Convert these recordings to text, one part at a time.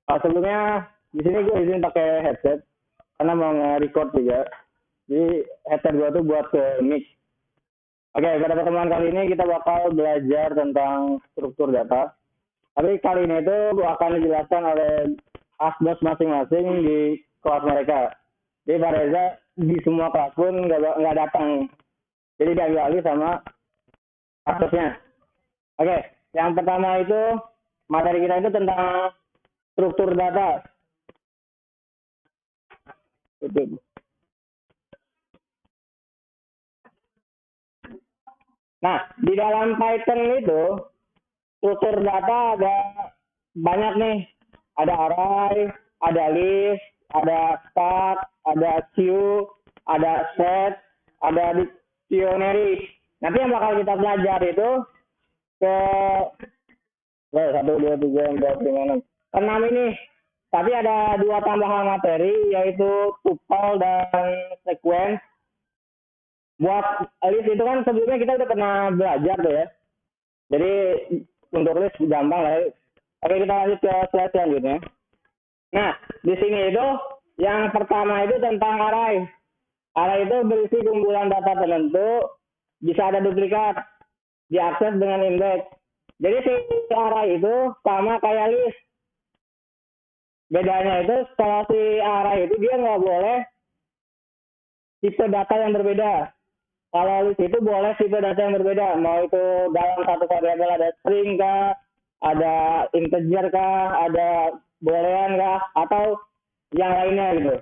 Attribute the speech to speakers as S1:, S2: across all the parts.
S1: Sebelumnya di sini gue izin pakai headset karena mau nge-record juga. Jadi headset gue tuh buat ke mic. Oke, pada pertemuan kali ini kita bakal belajar tentang struktur data. Tapi kali ini itu akan dijelaskan oleh asdos masing-masing di kelas mereka. Jadi Pak Reza di semua kelas pun nggak datang. Jadi diambil alih sama asdosnya. Oke, yang pertama itu materi kita itu tentang struktur data. Nah, di dalam Python itu struktur data ada banyak nih. Ada array, ada list, ada stack, ada queue, ada set, ada dictionary. Nanti yang bakal kita pelajari itu ke 1, 2, 3, 4, 5, 6 ini. Tapi ada 2 tambahan materi yaitu tuple dan sequence. Buat list itu kan sebelumnya kita udah pernah belajar tuh ya. Jadi untuk list gampang lah. Oke, kita lanjut ke slide selanjutnya. Nah, di sini itu yang pertama itu tentang array. Array itu berisi kumpulan data tertentu, bisa ada duplikat, diakses dengan indeks. Jadi si array itu sama kayak list. Bedanya itu kalau si array itu dia nggak boleh tipe data yang berbeda. Kalau list itu boleh tipe data yang berbeda. Mau itu dalam satu variabel ada string kah, ada integer kah, ada boolean kah, atau yang lainnya gitu.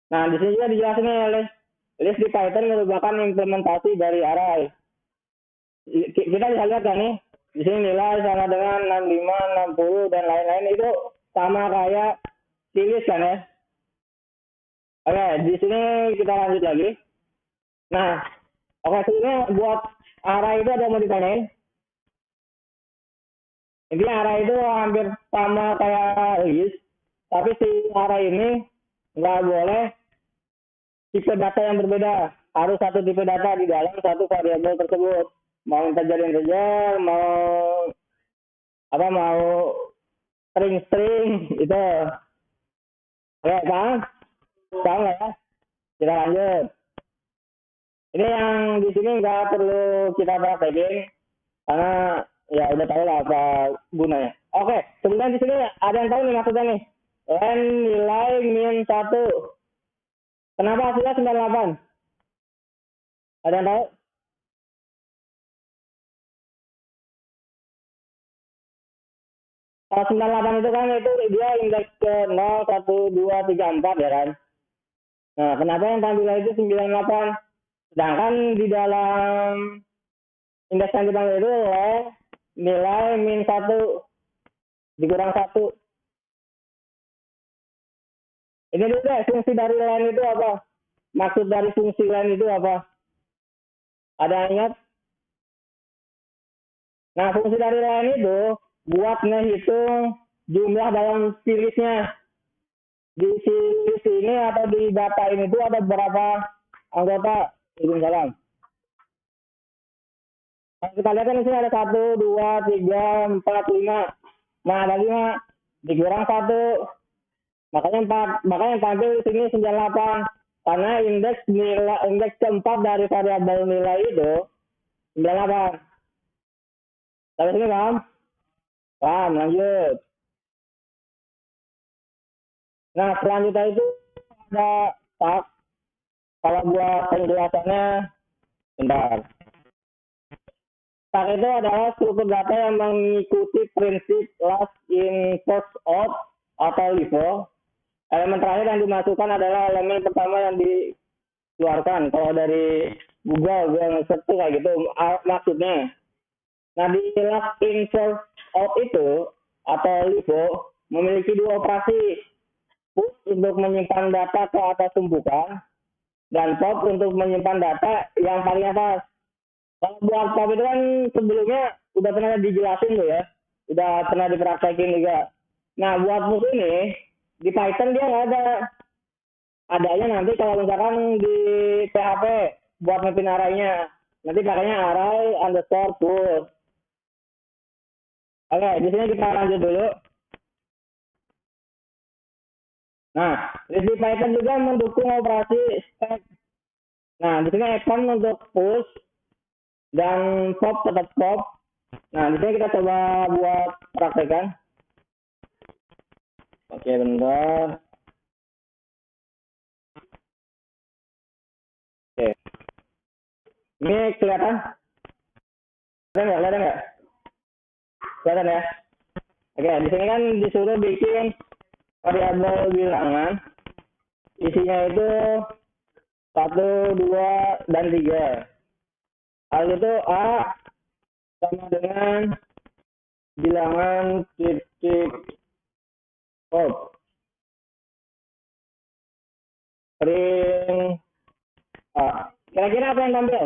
S1: Nah, di sini juga dijelasin oleh list di Python merupakan implementasi dari array. Kita bisa lihat kan nih, di sini nilai sama dengan 65, 60 dan lain-lain itu sama kayak di list kan ya. Oke, di sini kita lanjut lagi. Nah, oke, sebenarnya buat array itu ada mau ditanyain. Intinya array itu hampir sama kayak list, tapi si array ini nggak boleh tipe data yang berbeda. Harus satu tipe data di dalam satu variabel tersebut. Mau integer, mau string itu. Oke, paham nggak ya? Kita lanjut. Ini yang di sini nggak perlu kita praktekin karena ya udah tahu lah apa gunanya. Oke, sebenarnya di sini ada yang tahu nih maksudnya nih. N nilai min 1. Kenapa hasilnya 98? Ada yang tahu? Kalau 98 itu kan itu dia indeks ke 0, 1, 2, 3, 4 ya kan? Nah, kenapa yang tampilan itu 98? Sedangkan di dalam indeks yang dipanggil itu nilai min 1 dikurang 1. Ini dulu deh, fungsi dari len itu apa? Maksud dari fungsi len itu apa? Ada yang ingat? Nah, fungsi dari len itu buat ngehitung jumlah dalam seriesnya. Di series ini atau di data ini tuh ada berapa anggota? Izin salam. Nah, kita lihat kan di sini ada 1, 2, 3, 4, 5. Nah, ada 5 dikurang 1. Makanya yang tampil di sini 98. Karena indeks keempat dari variabel nilai itu 98. Sampai sini paham? Paham, lanjut. Nah, selanjutnya itu ada stack. Kalau buat penjelasannya, bentar. Stack itu adalah struktur data yang mengikuti prinsip last in first out atau LIFO. Elemen terakhir yang dimasukkan adalah elemen pertama yang dikeluarkan. Kalau dari Google search kayak gitu maksudnya. Nah, di last in first out itu atau LIFO memiliki 2 operasi. Push untuk menyimpan data ke atas tumpukan dan pop untuk menyimpan data yang paling atas. Kalau buat pop itu kan sebelumnya udah pernah dijelasin tuh ya, udah pernah dipraktekin juga. Nah, buat push ini di Python dia nggak ada. Adanya nanti kalau misalkan di PHP buat mapping array-nya, nanti pakainya array underscore push. Oke, di sini kita lanjut dulu. Nah, di Python juga mendukung operasi stack. Nah, di sini Evan untuk push dan pop tetap pop. Nah, di sini kita coba buat praktekan. Oke, bentar. Oke. Ini kelihatan? Kelihatan nggak? Kelihatan ya? Oke, di sini kan disuruh bikin variabel bilangan. Isinya itu 1, 2, dan 3. Hal itu A sama dengan bilangan titik pop. Print A. Kira-kira apa yang tampil?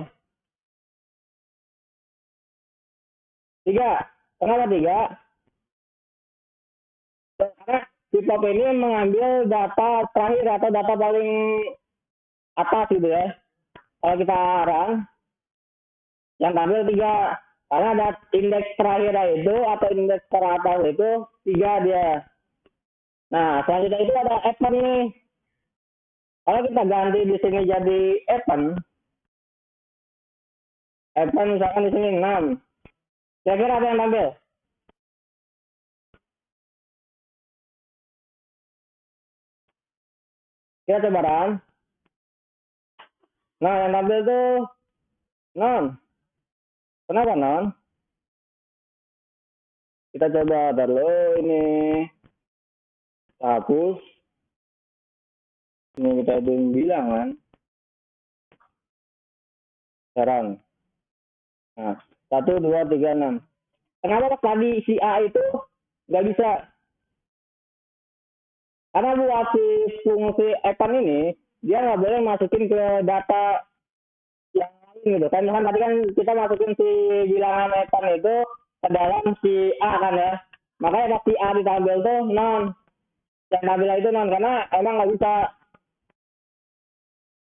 S1: 3. Kenapa 3? Karena si pop ini mengambil data terakhir atau data paling atas gitu ya. Kalau kita run, yang tampil 3. Karena ada indeks terakhir itu atau indeks teratas itu 3 dia. Nah, selanjutnya itu ada event nih. Kalau kita ganti di sini jadi event misalkan di sini 6. Kira-kira apa yang tampil? Kita coba run. Nah, yang tampil tuh non. Kenapa non? Kita coba dulu ini hapus. Ini kita hitung bilangan. Sekarang. Nah, 1, 2, 3, 6. Kenapa tadi si A itu nggak bisa? Karena buat si fungsi event ini, dia nggak boleh masukin ke data yang lain gitu kan. Kan tadi kan kita masukin si bilangan event itu ke dalam si A kan ya. Makanya si A ditampil tuh non. Yang tampil itu non karena emang nggak bisa.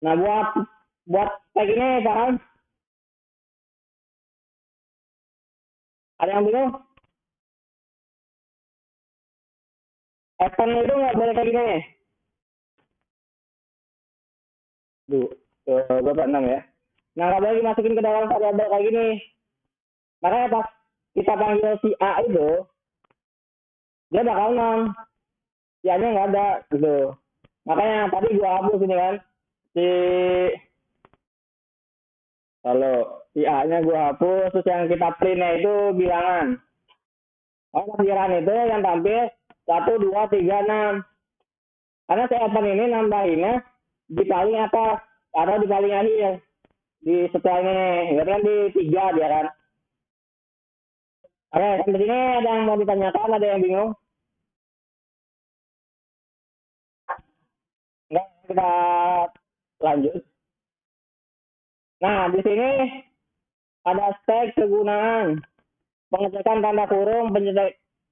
S1: Nah buat kayak gini paham? Ada yang bingung? Event itu nggak boleh kayak gini. Duh, Bapak 6 ya. Nah nggak boleh dimasukin ke dalam variabel kayak gini. Makanya pas kita panggil si A itu, dia bakal non. Si A-nya nggak ada gitu. Makanya tadi gua hapus ini kan. Si kalau si A-nya gua hapus, terus yang kita print-nya itu bilangan. Oh, bilangan itu yang tampil 1, 2, 3, 6. Karena si event ini nambahinnya di paling atas atau di paling akhir. Di setelah ini, kan di 3 dia kan. Oke, sampai sini ada yang mau ditanyakan, ada yang bingung? Enggak, kita lanjut. Nah, di sini ada step kegunaan pengecekan tanda kurung,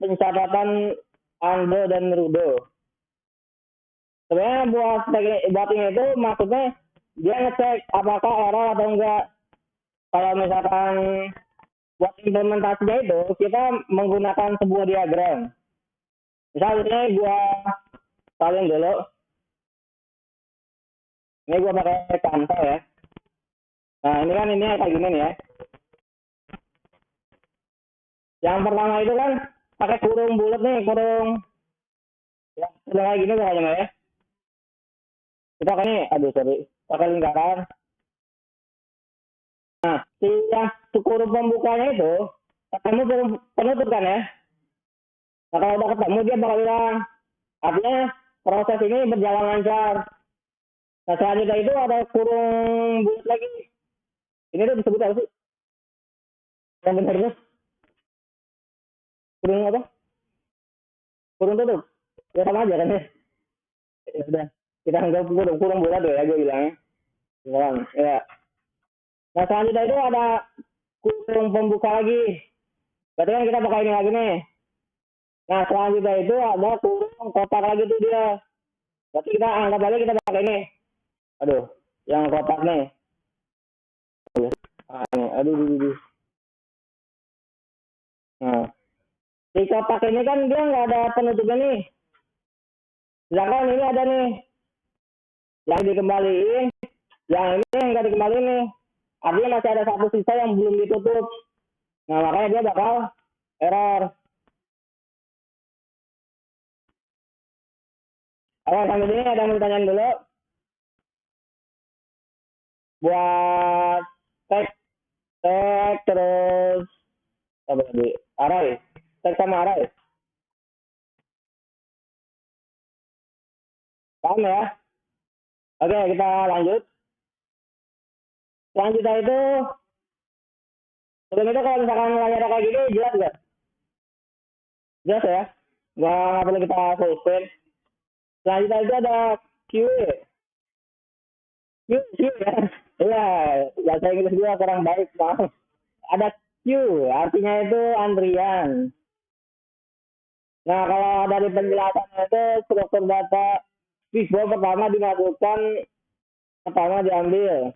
S1: pencatatan undo dan rudo. Sebenarnya buat ini itu maksudnya dia ngecek apakah error atau enggak. Kalau misalkan buat implementasinya itu kita menggunakan sebuah diagram. Misalnya gua salin dulu. Ini gua pakai contoh ya. Nah ini kan ini kayak gini nih ya. Yang pertama itu kan pakai kurung bulat nih, kurung ya udah kayak gini pokoknya ya. Kita pakai nih, aduh sorry, pakai lingkaran. Nah, si yang kurung pembukanya itu ketemu penutup kan ya. Nah kalau udah ketemu dia bakal bilang, artinya proses ini berjalan lancar. Nah selanjutnya itu ada kurung bulat lagi. Ini tuh disebut apa sih? Yang benar tuh kurung apa? Kurung tutup. Ya sama aja kan ya. Ya udah, kita anggap kurung bulat tuh ya gue bilangnya. Ya. Nah selanjutnya itu ada kurung pembuka lagi. Berarti kan kita pakai ini lagi nih. Nah selanjutnya itu ada kurung kotak lagi tuh dia. Berarti kita anggap aja kita pakai ini. Aduh, yang kotak nih. Aduh. Nah, di kotak ini kan dia nggak ada penutupnya nih. Sedangkan ini ada nih yang dikembaliin, yang ini yang nggak dikembaliin nih. Artinya masih ada satu sisa yang belum ditutup. Nah, makanya dia bakal error. Oke, sampai sini ada yang mau ditanyain dulu. Buat tag, tag terus apa tadi? Array. Tag sama array. Paham ya? Oke, kita lanjut. Selanjutnya itu, sebelum itu kalau misalkan layarnya kayak gini, jelas nggak? Jelas ya? Nggak perlu kita full screen. Selanjutnya itu ada Q. Q ya. Iya, bahasa Inggris gue kurang baik, maaf. Ada Q, artinya itu antrian. Nah, kalau dari penjelasannya itu struktur data fishbowl pertama dimasukkan, pertama diambil.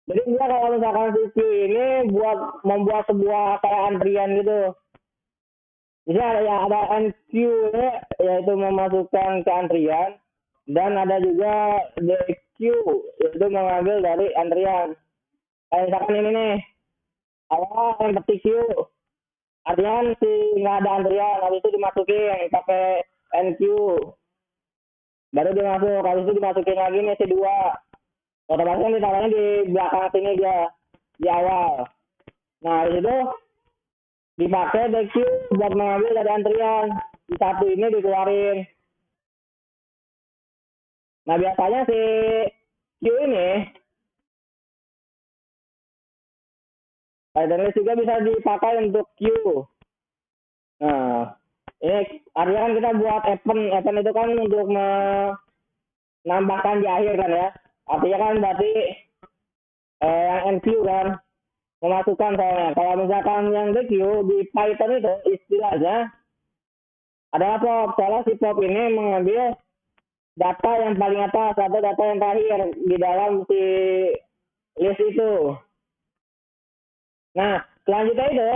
S1: Jadi dia kalau misalkan si Q ini buat membuat sebuah kayak antrian gitu. Jadi ada NQ yaitu memasukkan ke antrian, dan ada juga DQ yaitu mengambil dari antrian. Kayak misalkan ini nih, awal yang ketik Q, artian si nggak ada antrian, habis itu dimasukin pakai NQ, baru dia masuk, habis itu dimasukin lagi nih si dua, otomatis kan ditaruhnya di belakang sini dia, di awal. Nah, habis itu dipakai DQ buat mengambil dari antrian, di satu ini dikeluarin. Nah, biasanya si Q ini Python juga bisa dipakai untuk Q. Nah, ini artinya kan kita buat event itu kan untuk menambahkan di akhir kan ya. Artinya kan berarti yang NQ kan memasukkan soalnya. Kalau misalkan yang DQ di Python itu istilahnya adalah pop. Soalnya si pop ini mengambil data yang paling atas atau data yang terakhir di dalam si list itu. Nah, selanjutnya itu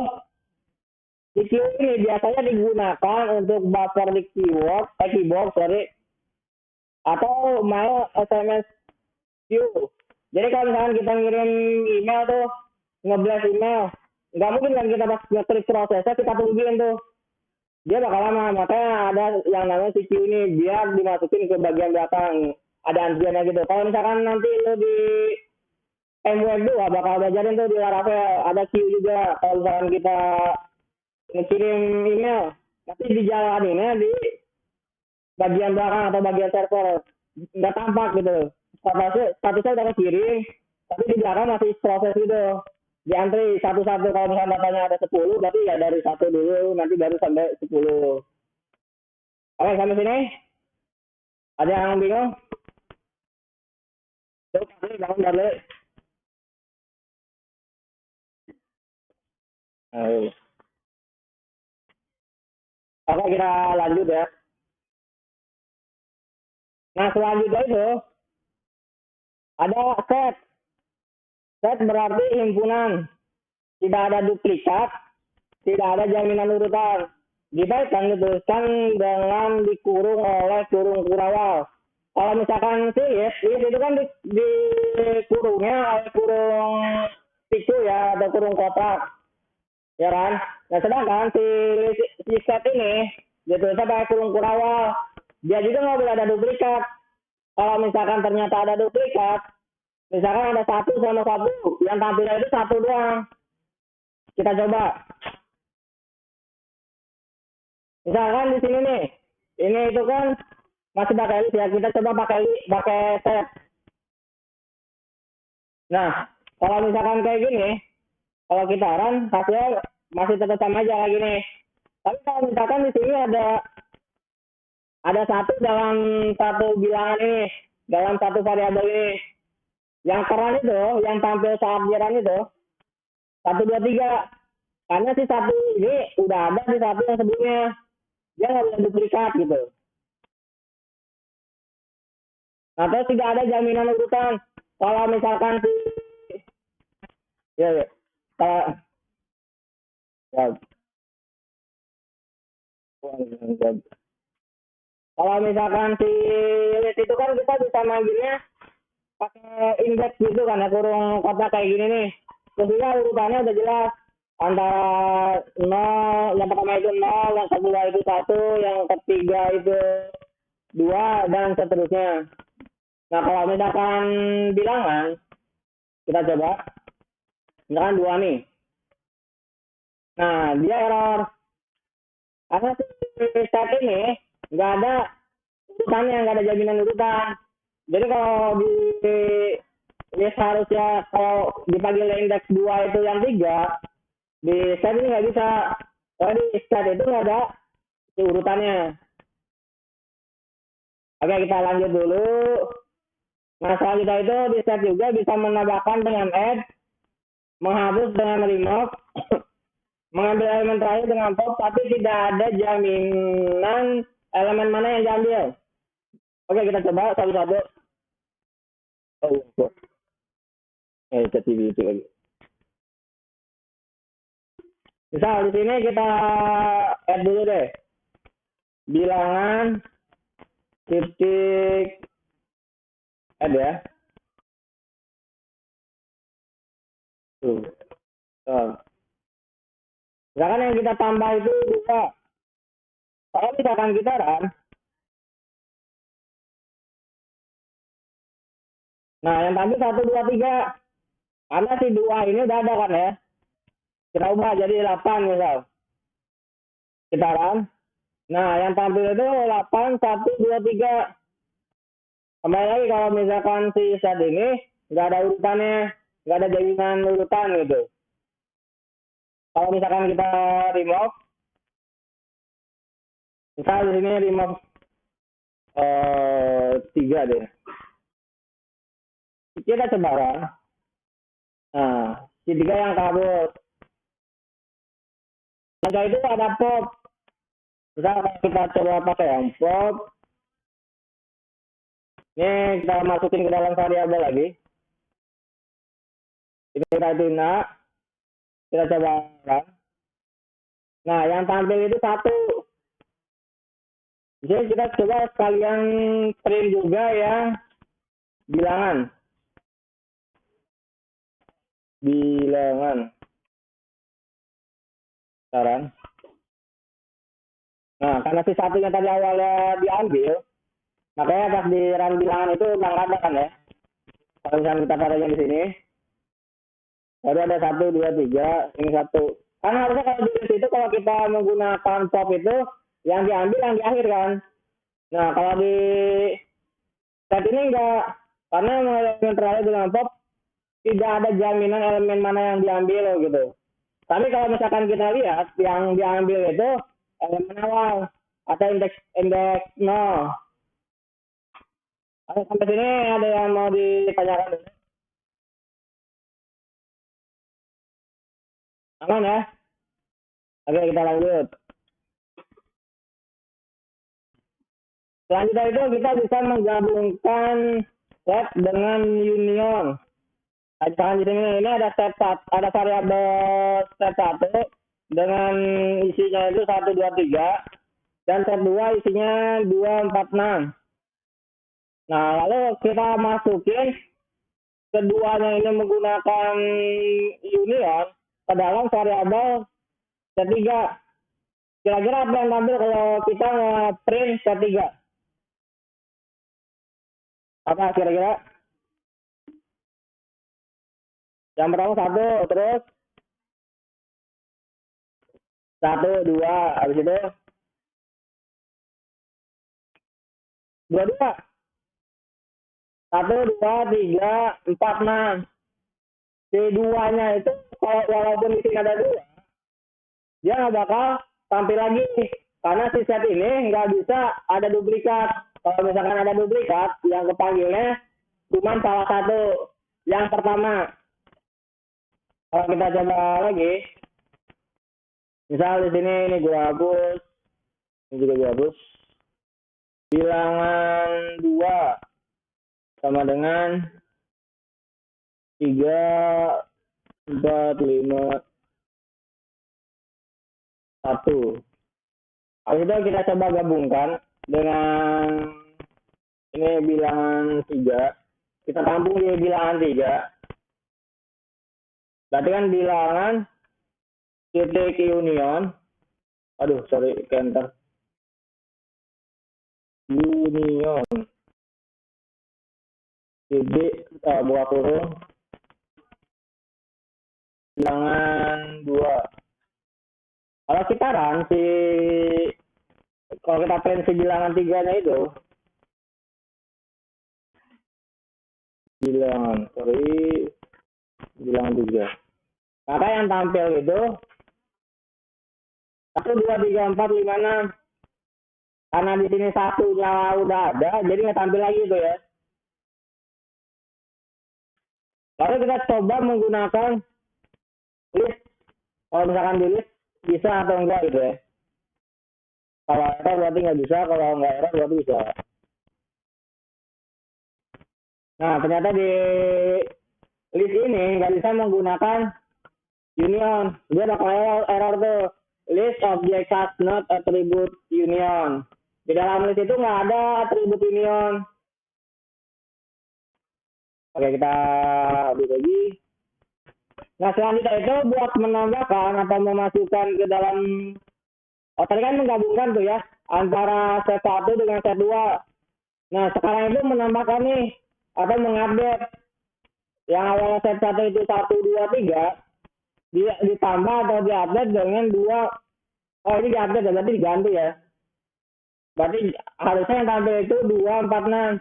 S1: di Q ini biasanya digunakan untuk buffer di keyboard, sorry, atau mail SMS Q. Jadi kalau misalkan kita ngirim email tuh, nge-blast email, nggak mungkin kan kita pas ngeklik prosesnya kita tungguin tuh. Dia bakal lama, makanya ada yang namanya si Q ini biar dimasukin ke bagian belakang. Ada antriannya gitu. Kalau misalkan nanti lu di MWeb bakal belajarin tuh di Laravel, ada Q juga. Kalau misalkan kita ngirim email, nanti dijalaninnya di bagian belakang atau bagian server, nggak tampak gitu. Statusnya udah kirim, tapi di belakang masih proses gitu. Diantri satu-satu, kalau misalnya datanya ada 10, berarti ya dari satu dulu, nanti baru sampai 10. Oke, sampai sini. Ada yang bingung? Tuh, bangun dari. Oke, kita lanjut ya. Nah, selanjutnya itu ada set. Set berarti himpunan. Tidak ada duplikat, tidak ada jaminan urutan. Di Python dituliskan dengan dikurung oleh kurung kurawal. Kalau misalkan sih itu kan dikurungnya oleh kurung piku ya, atau kurung kotak, ya kan? Nah, sedangkan si set ini ditulisnya pakai kurung kurawal. Dia juga nggak boleh ada duplikat. Kalau misalkan ternyata ada duplikat, misalkan ada satu sama satu, yang tampilnya itu satu doang. Kita coba. Misalkan di sini nih, ini itu kan masih pakai list ya, kita coba pakai set. Nah, kalau misalkan kayak gini, kalau kita run hasilnya masih tetap sama aja kayak gini. Tapi kalau misalkan di sini ada satu dalam satu bilangan ini, dalam satu variabel ini, yang keren itu, yang tampil saat jalan itu, 1, 2, 3. Karena si satu ini udah ada di satu yang sebelumnya, dia nggak bisa duplikat gitu. Nah, terus tidak ada jaminan urutan. Kalau misalkan si ya, kalau ya, Kalau misalkan si list itu kan kita bisa manggilnya pakai indeks gitu kan ya, kurung kotak kayak gini nih. Terus juga urutannya udah jelas antara 0, yang pertama itu 0, yang kedua itu 1, yang ketiga itu 2, dan seterusnya. Nah, kalau misalkan bilangan, kita coba. Misalkan 2 nih. Nah, dia error. Karena si set ini nggak ada urutannya, nggak ada jaminan urutan. Jadi kalau di list harusnya kalau dipanggil indeks 2 itu yang 3, di set ini nggak bisa. Kalau di set itu nggak ada urutannya. Oke, kita lanjut dulu. Nah, selanjutnya itu di set juga bisa menambahkan dengan add, menghapus dengan remove, mengambil elemen terakhir dengan pop, tapi tidak ada jaminan elemen mana yang diambil. Oke, kita coba satu-satu. Oh, ChatGPT lagi. Misal di sini kita add dulu deh. Bilangan titik add ya. Tuh. Misalkan yang kita tambah itu bisa. Kalau misalkan kita run. Nah, yang tadi 1, 2, 3. Karena si 2 ini udah ada kan ya. Kita ubah jadi 8 misal. Kita run. Nah, yang tampil itu 8, 1, 2, 3. Kembali lagi kalau misalkan si set ini nggak ada urutannya, nggak ada jaminan urutan gitu. Kalau misalkan kita remove, misal di sini remove 3 deh. Kita coba run. Nah, si 3 yang kabur. Setelah itu ada pop. Misal kita coba pakai yang pop. Ini kita masukin ke dalam variabel lagi. Ini kita tuna. Kita coba run. Nah, yang tampil itu 1. Jadi kita coba sekalian print juga yang bilangan. Saran. Nah, karena si 1 yang tadi awalnya diambil, makanya pas di run bilangan itu nggak ada kan ya. Kalau misalnya kita taruhnya di sini, baru ada 1, 2, 3, ini 1. Karena harusnya kalau di situ kalau kita menggunakan pop itu, yang diambil yang di akhir kan. Nah, kalau di set ini enggak, karena elemen terakhir dengan pop, tidak ada jaminan elemen mana yang diambil gitu. Tapi kalau misalkan kita lihat, yang diambil itu elemen awal atau indeks 0. Sampai sini ada yang mau ditanyakan? Aman ya? Oke, kita lanjut. Selanjutnya itu kita bisa menggabungkan set dengan union. Misalkan di sini ini ada set 1, ada variabel set 1 dengan isinya itu 1, 2, 3 dan set 2 isinya 2, 4, 6. Nah, lalu kita masukin keduanya ini menggunakan union ke dalam variabel set 3. Kira-kira apa yang tampil kalau kita nge-print set 3? Apa kira-kira? Yang pertama 1, terus 1, 2, habis itu 2, 2. 1, 2, 3, 4, 6. Si 2-nya itu kalau walaupun di sini ada 2, dia nggak bakal tampil lagi. Karena si set ini nggak bisa ada duplikat. Kalau misalkan ada duplikat, yang kepanggilnya cuma salah satu. Yang pertama. Kalau kita coba lagi, misal di sini ini gue hapus, ini juga gue hapus. Bilangan 2 sama dengan 3, 4, 5, 1. Habis itu kita coba gabungkan. dengan ini bilangan 3. Kita tampung di bilangan 3. Berarti kan bilangan titik union. Aduh, sorry, enter. Union. Titik, buka kurung. Bilangan 2. Kalau kita kalau kita print si bilangan 3-nya itu, bilangan 3. Maka yang tampil itu 1, 2, 3, 4, 5, 6. Karena di sini 1-nya udah ada, jadi nggak tampil lagi itu ya. Lalu kita coba menggunakan list. Kalau misalkan di list bisa atau enggak gitu ya. Kalau error berarti nggak bisa, kalau nggak error berarti bisa. Nah, ternyata di list ini nggak bisa menggunakan union. Dia bakal error tuh. List object has not attribute union. Di dalam list itu nggak ada atribut union. Oke, kita update lagi. Nah, selanjutnya itu buat menambahkan atau memasukkan ke dalam, tadi kan menggabungkan tuh ya, antara set 1 dengan set 2. Nah, sekarang itu menambahkan nih, atau mengupdate yang awalnya set 1 itu 1, 2, 3, ditambah atau diupdate dengan 2. Oh, ini diupdate, berarti diganti ya. Berarti harusnya yang tampil itu 2, 4, 6.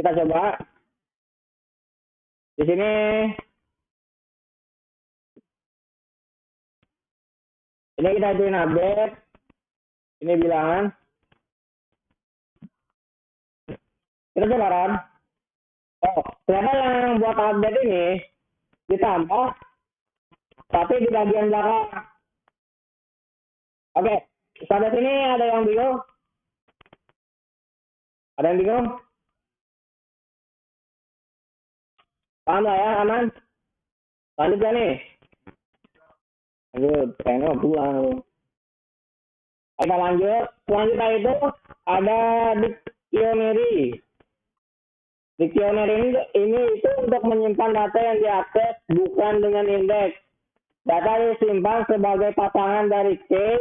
S1: Kita coba. Di sini ini kita ituin update. Ini bilangan. Kita coba kan. Oh, ternyata yang buat update ini ditambah, tapi di bagian belakang. Oke, sampai sini ada yang bingung? Ada yang bingung? Paham lah ya, aman? Lanjut ya nih. Lanjut, kayaknya pulang. Kita lanjut. Selanjutnya itu ada dictionary. Dictionary ini itu untuk menyimpan data yang diakses bukan dengan indeks. Data disimpan sebagai pasangan dari key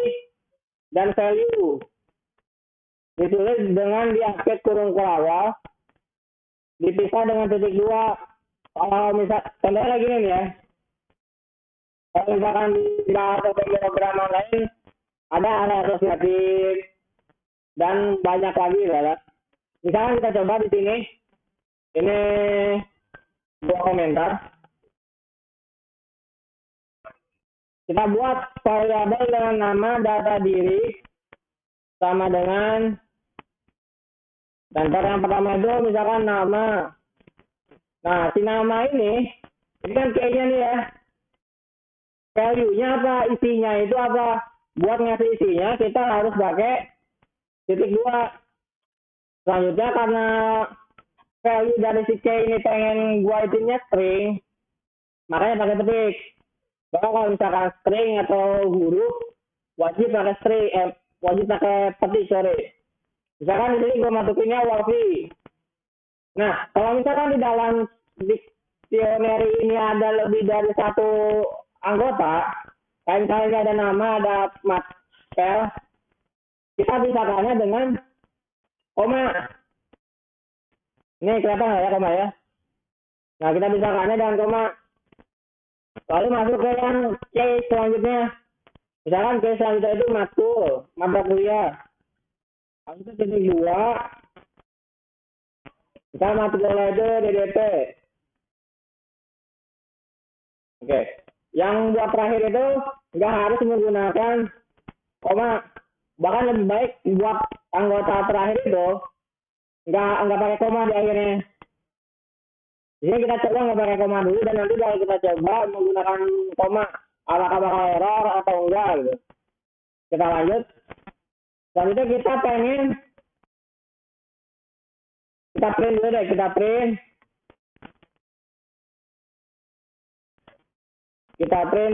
S1: dan value. Ditulis dengan diakses kurung awal, dipisah dengan titik 2. Kalau misal, contohnya gini nih ya. Kalau misalkan di atau program lain ada asosiatif dan banyak lagi ya. Misalkan kita coba di sini, ini dua komentar. Kita buat variabel dengan nama data diri sama dengan, dan cara yang pertama itu misalkan nama. Nah, si nama ini kan kayaknya nih ya, value-nya apa, isinya itu apa. Buat ngasih isinya kita harus pakai titik 2. Selanjutnya karena value dari si K ini pengen gua itunya string, makanya pakai petik. Bahkan kalau misalkan string atau huruf wajib pakai string, wajib pakai petik, sorry. Misalkan di sini gua masukinnya wafi. Nah, kalau misalkan di dalam dictionary ini ada lebih dari satu anggota, kayak misalnya ada nama, ada spell, kita bisa tanya dengan koma. Ini kelihatan nggak ya koma ya? Nah, kita bisa tanya dengan koma. Lalu masuk ke yang case selanjutnya. Misalkan case selanjutnya itu matkul, mata kuliah. Lalu itu titik 2. Kita matkulnya itu DDP. Oke. Yang buat terakhir itu nggak harus menggunakan koma. Bahkan lebih baik buat anggota terakhir itu nggak pakai koma di akhirnya. Di sini kita coba nggak pakai koma dulu, dan nanti kalau kita coba menggunakan koma, apakah bakal error atau enggak gitu. Kita lanjut. Selanjutnya kita pengen kita print dulu deh, kita print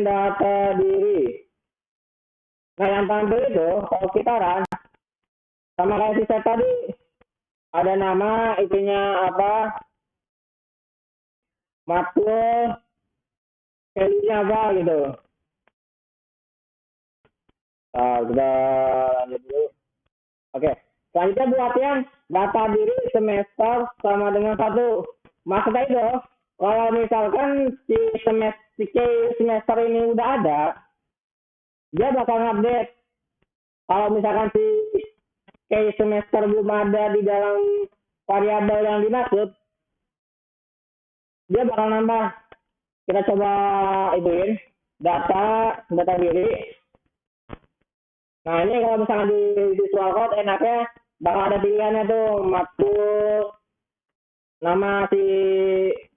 S1: data diri. Nah, yang tampil itu kalau kita run, Sama kayak si set tadi, ada nama, itunya apa, matkul, value-nya apa gitu. Nah, kita lanjut dulu. Oke, selanjutnya buat yang data diri semester sama dengan 1. Maksudnya itu, kalau misalkan si semester ini udah ada, dia bakal update. Kalau misalkan si case semester belum ada di dalam variabel yang dimaksud, dia bakal nambah. Kita coba ituin data diri. Nah ini kalau misalkan di visual code enaknya bakal ada pilihannya tuh matkul nama si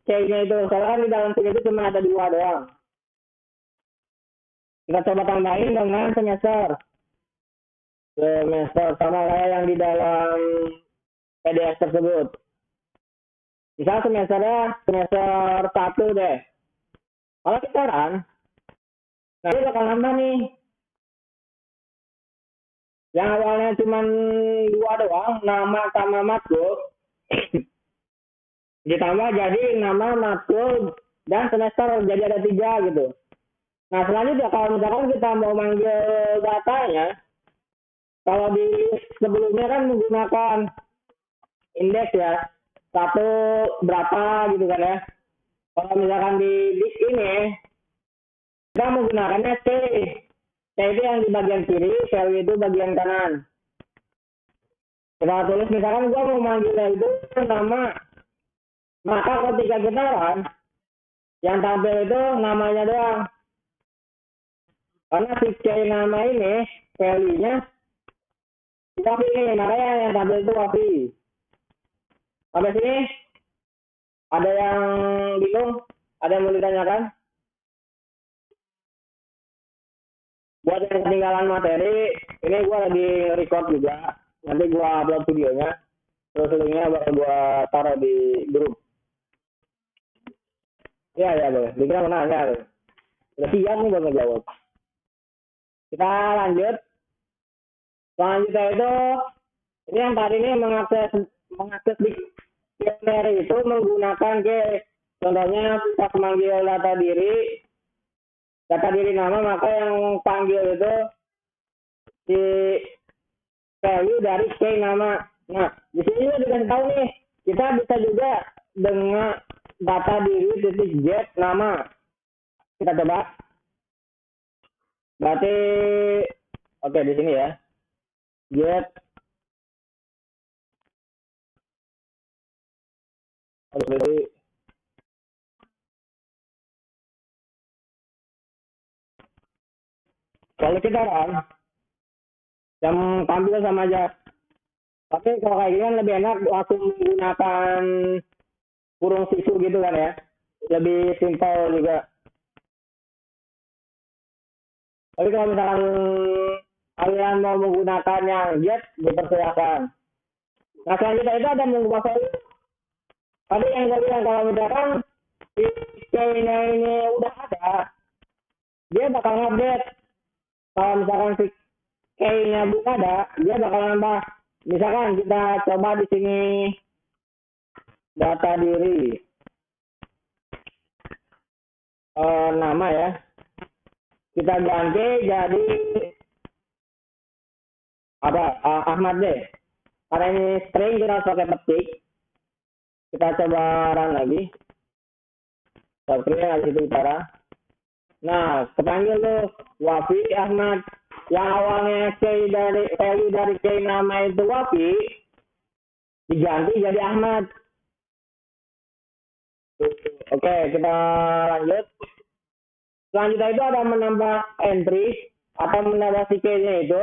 S1: C-nya itu. Soalnya kan di dalam sini itu cuma ada 2 doang. Kita coba tambahin dengan semester sama kayak yang di dalam PDF tersebut. Misal semesternya semester 1 deh. Kalau kita run, nanti bakal nambah nih. Yang awalnya cuma 2 doang, nama sama matkul, ditambah jadi nama, matkul, dan semester jadi ada 3 gitu. Nah selanjutnya kalau misalkan kita mau manggil datanya, kalau di sebelumnya kan menggunakan indeks ya, 1 berapa gitu kan ya. Kalau misalkan di disk ini, kita menggunakannya C. C itu yang di bagian kiri, value itu bagian kanan. Kita tulis misalkan gua mau manggilnya itu nama, maka ketika kita run, yang tampil itu namanya doang. Karena si C nama ini, value-nya wafi ini, makanya yang tampil itu wafi. Sampai sini, ada yang bingung? Ada yang mau ditanyakan? Buat yang ketinggalan materi, ini gue lagi record juga. Nanti gue upload videonya. Terus linknya bakal gue taruh di grup. Ya boleh. Dikira mau nanya. Udah siap nih buat ngejawab. Kita lanjut. Selanjutnya itu, ini yang tadi ini mengakses dictionary itu menggunakan contohnya pas manggil data diri nama, maka yang panggil itu si value dari key nama. Nah, di sini juga dikasih tahu nih, kita bisa juga dengan data diri titik get nama. Kita coba. Berarti oke di sini ya. Get jadi kalau kita run yang tampil sama aja. Tapi kalau kayak gini kan lebih enak langsung menggunakan kurung sisu gitu kan ya. Lebih simpel juga. Tapi kalau misalkan kalian mau menggunakan yang get, dipersilakan. Nah selanjutnya itu ada mengubah value. Tadi yang gue bilang kalau misalkan si key-nya ini udah ada, dia bakal update. Kalau misalkan si key-nya belum ada, dia bakal nambah. Misalkan kita coba di sini data diri nama ya, kita ganti jadi apa Ahmad deh. Karena ini string kita harus pakai petik. Kita coba run lagi. Subscribe itu cara. Nah, kepanggil tuh Wafi Ahmad. Yang awalnya value dari key nama itu Wafi diganti jadi Ahmad. Oke, kita lanjut. Selanjutnya itu ada menambah entry atau menambah si key-nya itu.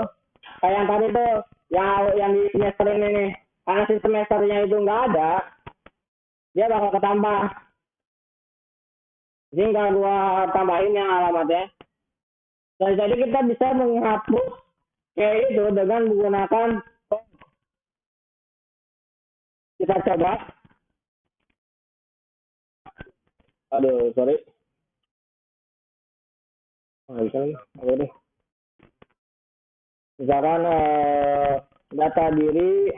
S1: Kayak yang tadi tuh, yang di semester ini. Karena si semesternya itu nggak ada, dia bakal ketambah. Jadi nggak gua tambahin yang alamatnya. Dan jadi kita bisa menghapus kayak itu dengan menggunakan kita coba. Aduh, sorry. Misalkan data diri,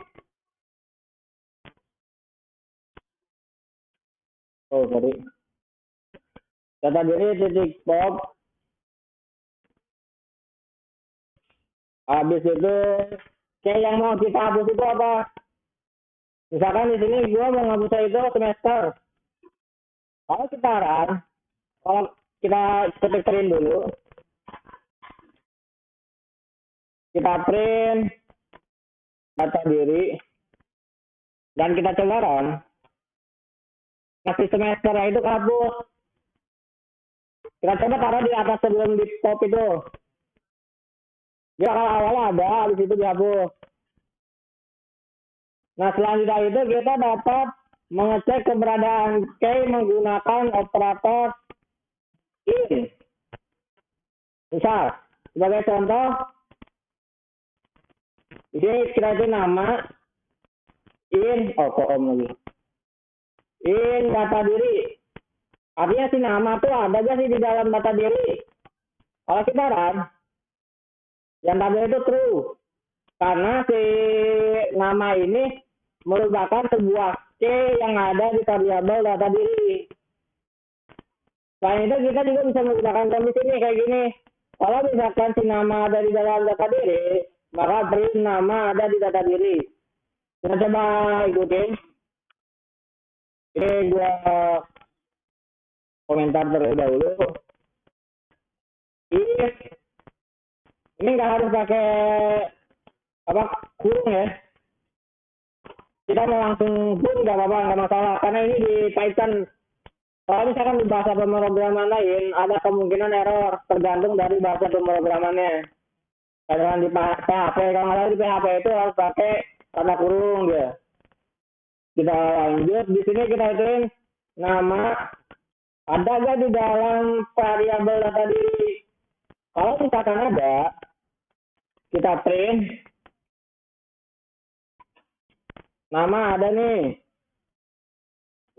S1: data diri titik pop, habis itu kayak yang mau kita hapus itu apa? Misalkan di sini gue mau ngapus itu semester. Kalau kita run, kalau kita ketik print dulu, kita print data diri, dan kita coba run, masih semester itu hapus. Kita coba taruh di atas sebelum di pop itu. Dia kalau awalnya ada, habis itu dihapus. Nah, selanjutnya itu kita dapat mengecek keberadaan key menggunakan operator in. Misal, sebagai contoh, di sini kita itu nama in, lagi. In data diri. Artinya si nama tuh ada aja sih di dalam data diri. Kalau kita run, yang tampil itu true. Karena si nama ini merupakan sebuah key yang ada di variabel data diri. Selain itu kita juga bisa menggunakan kondisi ini kayak gini. Kalau misalkan si nama ada di dalam data diri, maka print nama ada di data diri. Kita coba ikutin. Ini gua komentar terlebih dahulu. Ini nggak harus pakai kurung ya. Kita mau langsung pun nggak apa-apa, nggak masalah. Karena ini di Python. Kalau misalkan di bahasa pemrograman lain, ada kemungkinan error tergantung dari bahasa pemrogramannya. Karena di PHP, kalau nggak di PHP itu harus pakai tanda kurung dia. Kita lanjut, di sini kita hituin nama ada nggak di dalam variabel data diri. Kalau misalkan ada, kita print nama ada nih.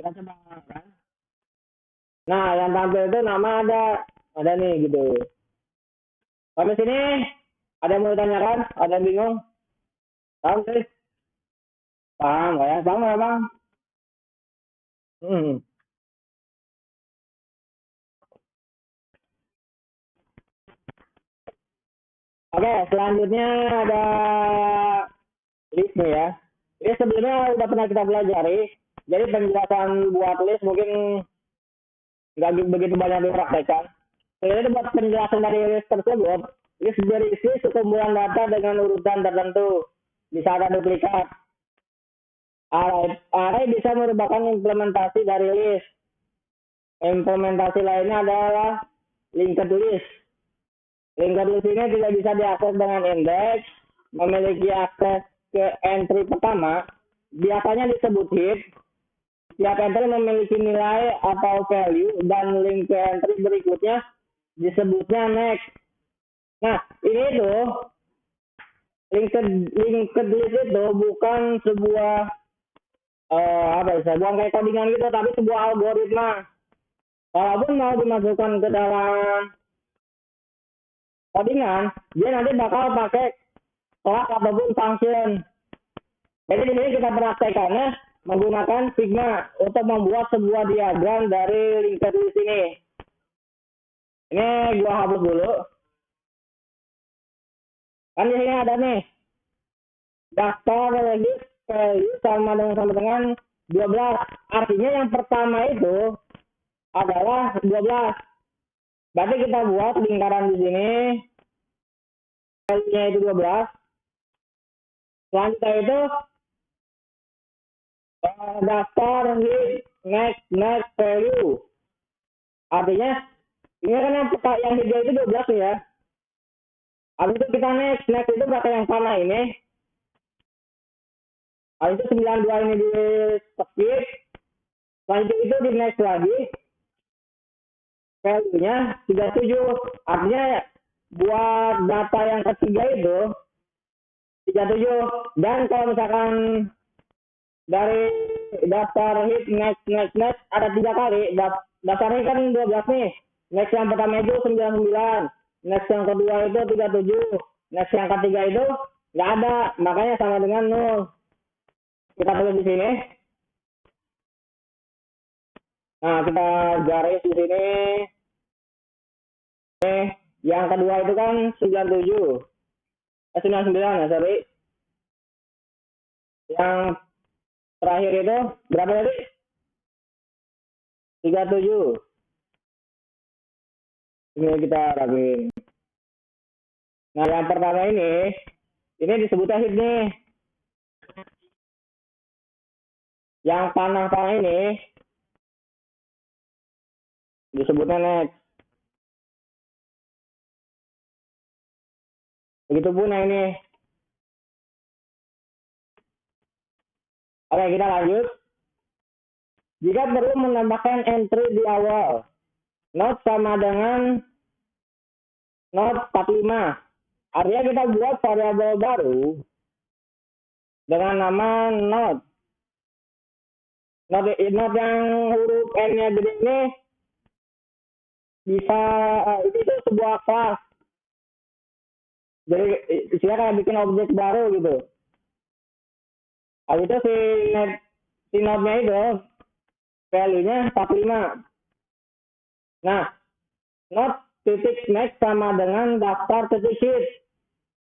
S1: Kita coba kan. Nah, yang tampil itu nama ada nih gitu. Sampai sini ada yang mau ditanyakan? Ada yang bingung? Paham sih? Paham nggak ya? Paham nggak bang? Oke, selanjutnya ada list nih ya. Ini sebelumnya udah pernah kita pelajari. Jadi penjelasan buat list mungkin nggak begitu banyak dipraktekkan. Jadi buat penjelasan dari list tersebut, list berisi sekumpulan data dengan urutan tertentu. Bisa ada duplikat. Array bisa merupakan implementasi dari list. Implementasi lainnya adalah linked list. Linked list ini tidak bisa diakses dengan indeks, memiliki akses ke entry pertama, biasanya disebut heap. Setiap entry memiliki nilai atau value dan link ke entry berikutnya disebutnya next. Nah, ini tuh linked list itu bukan sebuah bukan kayak codingan gitu, tapi sebuah algoritma. Walaupun mau dimasukkan ke dalam codingan, dia nanti bakal pakai kelas ataupun function. Jadi di sini kita praktekannya menggunakan Figma untuk membuat sebuah diagram dari linked list ini. Ini gua hapus dulu. Kan di sini ada nih daftar list value sama dengan 12. Artinya yang pertama itu adalah 12. Berarti kita buat lingkaran di sini. Value-nya itu 12. Selanjutnya itu daftar next value. Artinya ini kan yang hijau itu 12 nih ya. Habis itu kita next itu pakai yang sama ini. Habis itu 92 ini di skip. Selanjutnya itu di next lagi. Value-nya 37. Artinya buat data yang ketiga itu 37. Dan kalau misalkan dari daftar hit next ada 3 kali. Daftarnya kan 12 nih. Next yang pertama itu 99. Next yang kedua itu 37. Next yang ketiga itu Nggak ada, makanya sama dengan 0. Kita tulis di sini. Nah, kita garis di sini. Yang kedua itu kan 97. 99 ya, sorry. Yang terakhir itu berapa tadi? 37. Ini kita rapiin. Nah, yang pertama ini disebutnya hit nih. Yang panah-panah ini disebutnya next. Begitupun yang ini. Oke, kita lanjut. Jika perlu menambahkan entry di awal, not sama dengan not 45. Artinya kita buat variabel baru dengan nama not. Not yang huruf N-nya gede ini bisa itu sebuah kelas. Jadi istilahnya kayak bikin objek baru gitu. Habis itu si node-nya itu value-nya 45. Nah, not titik next sama dengan daftar titik hit.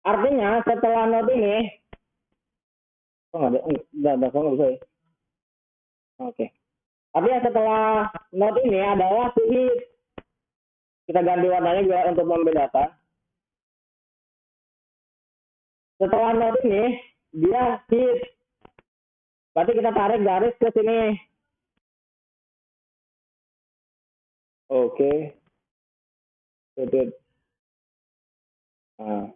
S1: Artinya setelah node ini, nggak bisa ya. Oke. Artinya setelah node ini adalah si hit. Kita ganti warnanya biar untuk membedakan. Setelah node ini, dia hit. Berarti kita tarik garis ke sini. Oke. Nah.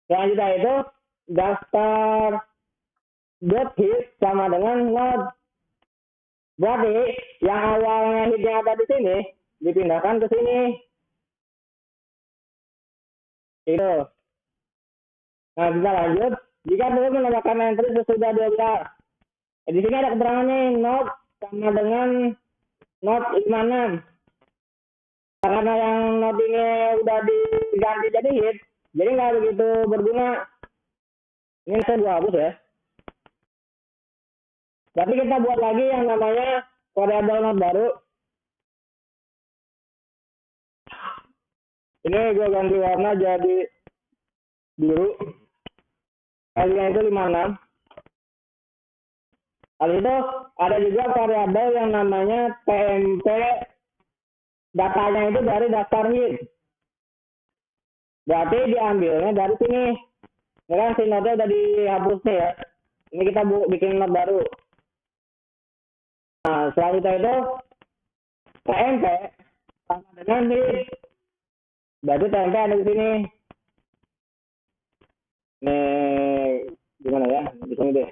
S1: Selanjutnya itu daftar dot hit sama dengan node. Berarti yang awalnya hitnya ada di sini dipindahkan ke sini. Itu. Nah, kita lanjut. Jika perlu menambahkan entry sesudah 12. Di sini ada keterangannya node sama dengan node 56. Karena yang node ini udah diganti jadi hit, jadi nggak begitu berguna. Ini saya gua hapus ya. Berarti kita buat lagi yang namanya variabel node baru. Ini gua ganti warna jadi biru. Value-nya itu 56. Lalu itu ada juga variabel yang namanya TMP. Datanya itu dari daftar hit. Berarti diambilnya dari sini. Ini kan si node udah dihapus nih ya. Ini kita bikin node baru. Nah, selanjutnya itu TMP sama dengan hit. Berarti TMP ada di sini. Ini gimana ya? Di sini deh.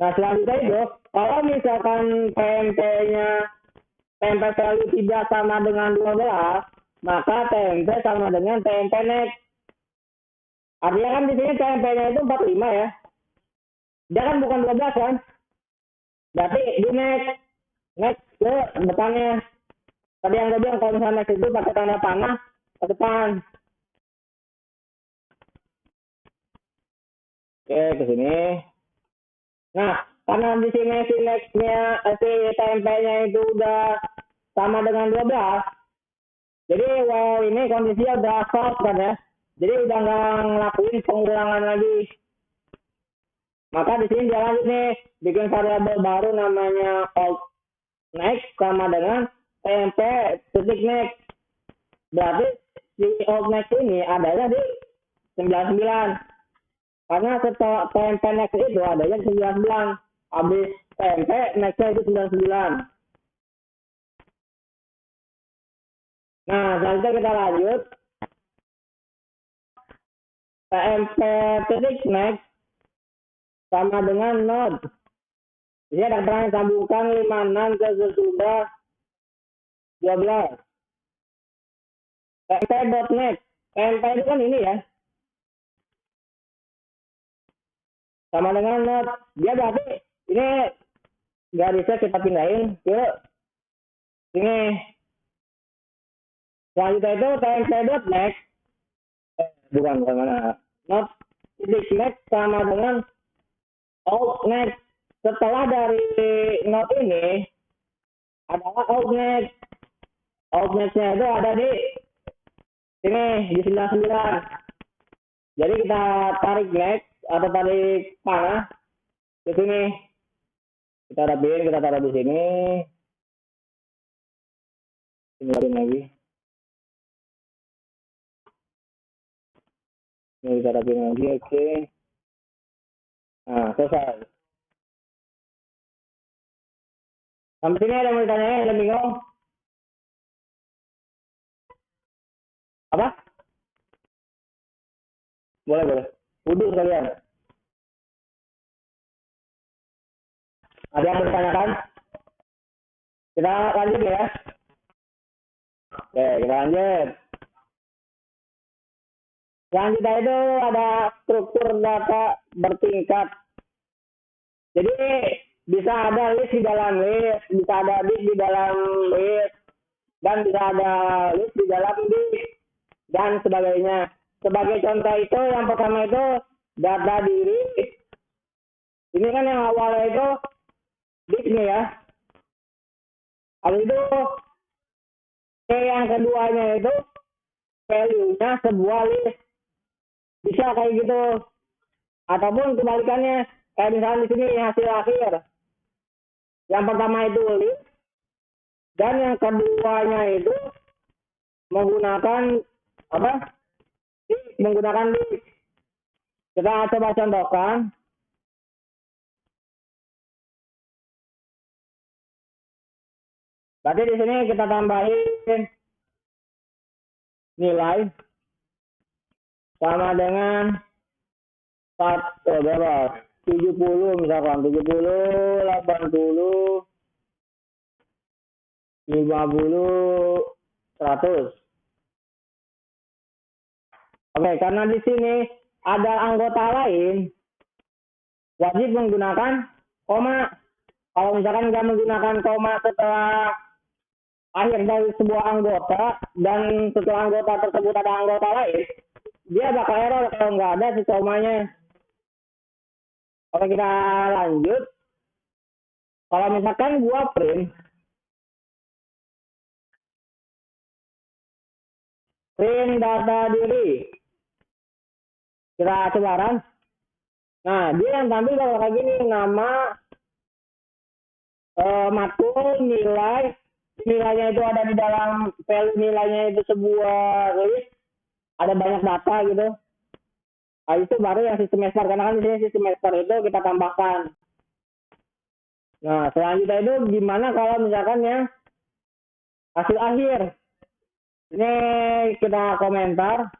S1: Nah, selanjutnya itu, kalau misalkan TMP value tidak sama dengan 12, maka TMP sama dengan TMP next. Artinya kan di sini TMP-nya itu 45 ya. Dia kan bukan 12 kan? Berarti di next ke depannya. Tadi yang gue bilang kalau misalnya next itu pakai tanda panah ke depan. Oke, ke sini. Nah, karena di sini si next-nya, si TMP-nya itu udah sama dengan 12, jadi while ini kondisinya udah false kan ya, jadi udah nggak ngelakuin pengulangan lagi. Maka di sini dia lanjut nih, bikin variabel baru namanya alt next sama dengan TMP titik next. Berarti si alt next ini adanya di 99. Karena setelah TMP next itu adanya 99. Habis TMP next-nya itu 99. Nah, selanjutnya kita lanjut. TMP titik next sama dengan node. Jadi ada keterangan sambungkan 56 ke sesudah 12. TMP dot next. TMP itu kan ini ya. Sama dengan node. Dia berarti ini garisnya kita pindahin ke sini. Selanjutnya itu TMP dot next Bukan mana. Not titik next sama dengan out next. Setelah dari not ini adalah out next. Out next-nya itu ada di sini di 99. Jadi kita tarik next atau tarik panah ke sini. Kita rapin, kita taruh di sini. Ini lagi. Ini kita rapin lagi, oke. Nah, selesai. Sampai sini ada mau ditanya, ada bingung? Apa? Boleh, boleh. Wudhu sekalian. Ada yang bertanyakan? Kita lanjut ya. Oke, kita lanjut. Selanjutnya itu ada struktur data bertingkat. Jadi bisa ada list di dalam list, bisa ada disk di dalam list, dan bisa ada list di dalam disk, dan sebagainya. Sebagai contoh itu, yang pertama itu data diri. Ini kan yang awalnya itu disk nih ya. Habis itu yang keduanya itu value-nya sebuah list. Bisa kayak gitu. Ataupun kebalikannya, kayak misalnya di sini hasil akhir. Yang pertama itu list, dan yang keduanya itu menggunakan apa? Menggunakan list. Kita coba contohkan. Berarti di sini kita tambahin nilai sama dengan 70 misalkan 70, 80, 50, 100. Oke, karena di sini ada anggota lain, wajib menggunakan koma. Kalau misalkan nggak menggunakan koma setelah akhir dari sebuah anggota, dan setelah anggota tersebut ada anggota lain, dia bakal error kalau nggak ada si komanya. Oke, kita lanjut. Kalau misalkan gua print data diri, kita coba run. Nah, dia yang tampil kalau kayak gini, nama, matkul, nilainya itu ada di dalam value, nilainya itu sebuah list, ada banyak data gitu. Nah, itu baru yang sistem semester, karena kan di sini sistem semester itu kita tambahkan. Nah, selanjutnya itu gimana kalau misalkan ya hasil akhir. Ini kita komentar,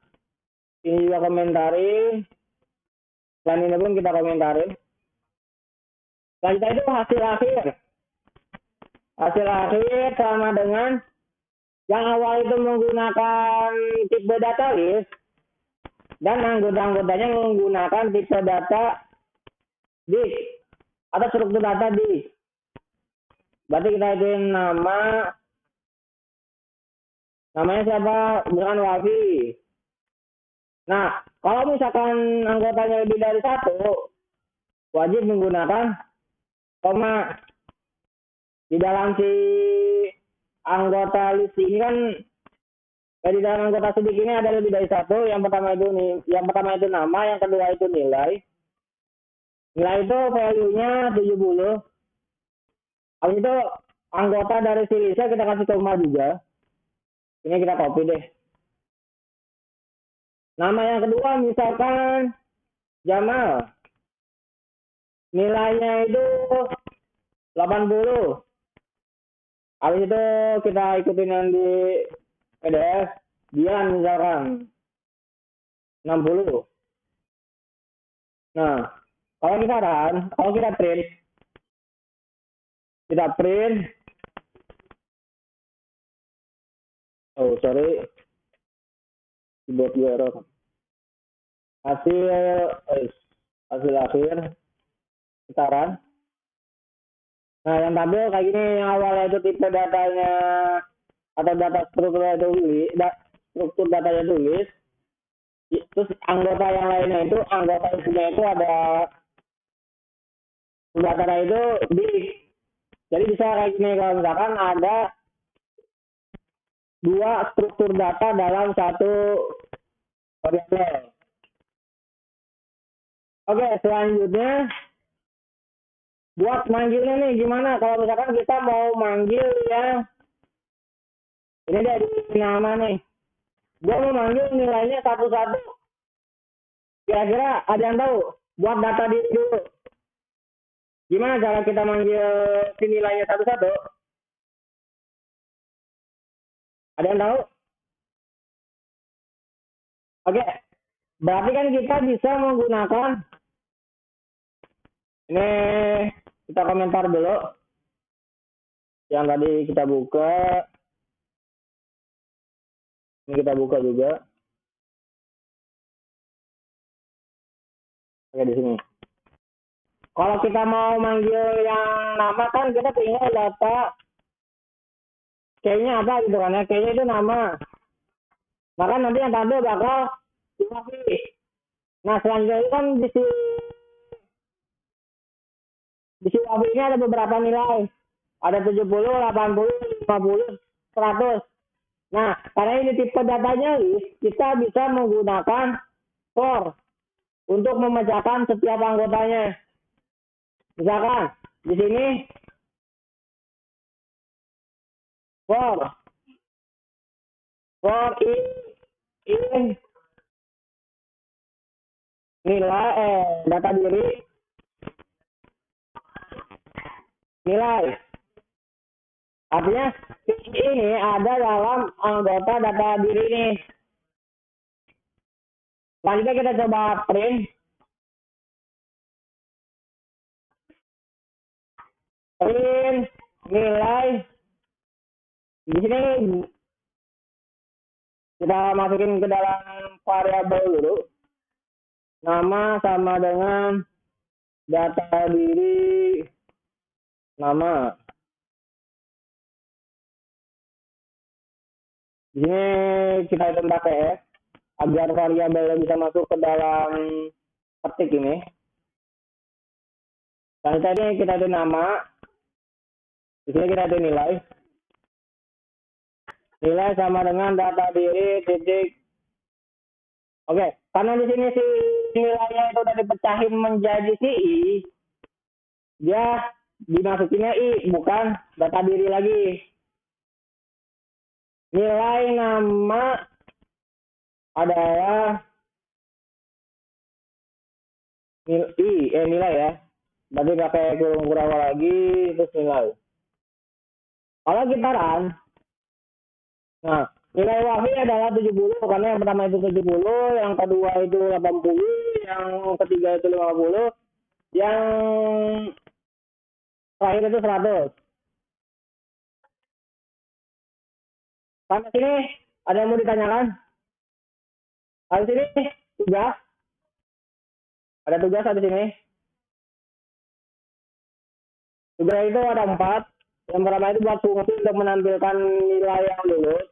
S1: ini juga komentari, dan ini pun kita komentarin. Selanjutnya itu hasil akhir. Hasil akhir sama dengan yang awal itu menggunakan tipe data list, dan anggota-anggotanya menggunakan tipe data disk atau struktur data disk. Berarti kita ituin namanya siapa? Misalkan Wafi. Nah, kalau misalkan anggotanya lebih dari satu, wajib menggunakan koma. Di dalam si anggota list ini kan, di dalam anggota sidik ini ada lebih dari satu. Yang pertama itu nama, yang kedua itu nilai. Nilai itu value-nya 70. Habis itu anggota dari si listnya kita kasih koma juga. Ini kita copy deh. Nama yang kedua misalkan Jamal. Nilainya itu 80. Habis itu kita ikutin yang di PDF. Dia misalkan 60. Nah, kalau kita print, oh sorry, keyboard gue error. Hasil akhir kita run. Nah, yang tampil kayak gini, yang awalnya itu tipe datanya atau data struktur datanya tulis, Terus anggota yang lainnya itu, anggota isinya itu ada data itu di, jadi bisa kayak gini, kalau misalkan ada dua struktur data dalam satu variabel. Oke, selanjutnya buat manggilnya nih gimana? Kalau misalkan kita mau manggil yang ini dari nama nih, gue mau manggil nilainya satu-satu. Kira-kira ada yang tahu? Buat data diri dulu. Gimana cara kita manggil si nilainya satu-satu? Ada yang tahu? Oke, berarti kan kita bisa menggunakan, ini kita komentar dulu. Yang tadi kita buka. Ini kita buka juga. Oke, di sini. Kalau kita mau manggil yang nama kan kita tinggal data kayaknya apa gitu kan ya. Kayaknya itu nama. Maka nanti yang tampil bakal dikasih. Nah, selanjutnya kan di wafi ini ada beberapa nilai. Ada 70, 80, 50, 100. Nah, karena ini tipe datanya list, kita bisa menggunakan for untuk memecahkan setiap anggotanya. Misalkan di sini for in nilai data diri nilai. Artinya ini ada dalam anggota data diri ini. Selanjutnya kita coba print. Print nilai. Di sini kita masukin ke dalam variabel dulu. Nama sama dengan data diri nama. Di sini kita hitung pakai ya, agar variabel bisa masuk ke dalam ketik ini. Dan tadi kita hitung nama. Di sini kita hitung nilai. Nilai sama dengan data diri titik. Oke, karena di sini si nilainya itu udah dipecahin menjadi si I, dia dimasukinnya I, bukan data diri lagi. Nilai nama adalah nilai ya. Berarti pakai kurung kurang lagi, terus nilai. Kalau kita run, nah, nilai wafi adalah 70, karena yang pertama itu 70, yang kedua itu 80, yang ketiga itu 50, yang terakhir itu 100. Sampai sini ada yang mau ditanyakan? Habis sini tugas. Ada tugas habis sini. Tugas itu ada 4. Yang pertama itu buat fungsi untuk menampilkan nilai yang lulus.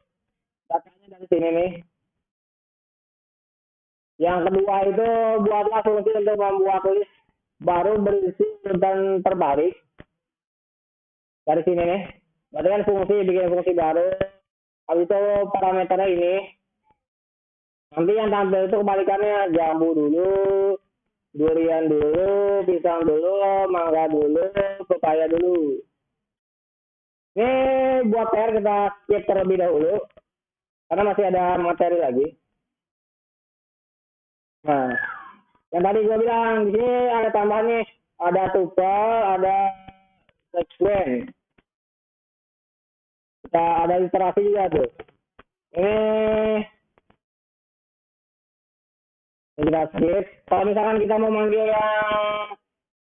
S1: Datanya dari sini nih. Yang kedua itu buatlah fungsi untuk membuat list baru berisi dan terbalik. Dari sini nih. Berarti kan fungsi, bikin fungsi baru. Habis itu parameternya ini. Nanti yang tampil itu kebalikannya, jambu dulu, durian dulu, pisang dulu, mangga dulu, pepaya dulu. Ini buat PR kita skip terlebih dahulu, karena masih ada materi lagi. Nah, yang tadi gue bilang, di sini ada tambahan nih, ada tuple, ada sequence. Kita ada literasi juga tuh. Ini kita skip. Kalau misalkan kita mau manggil yang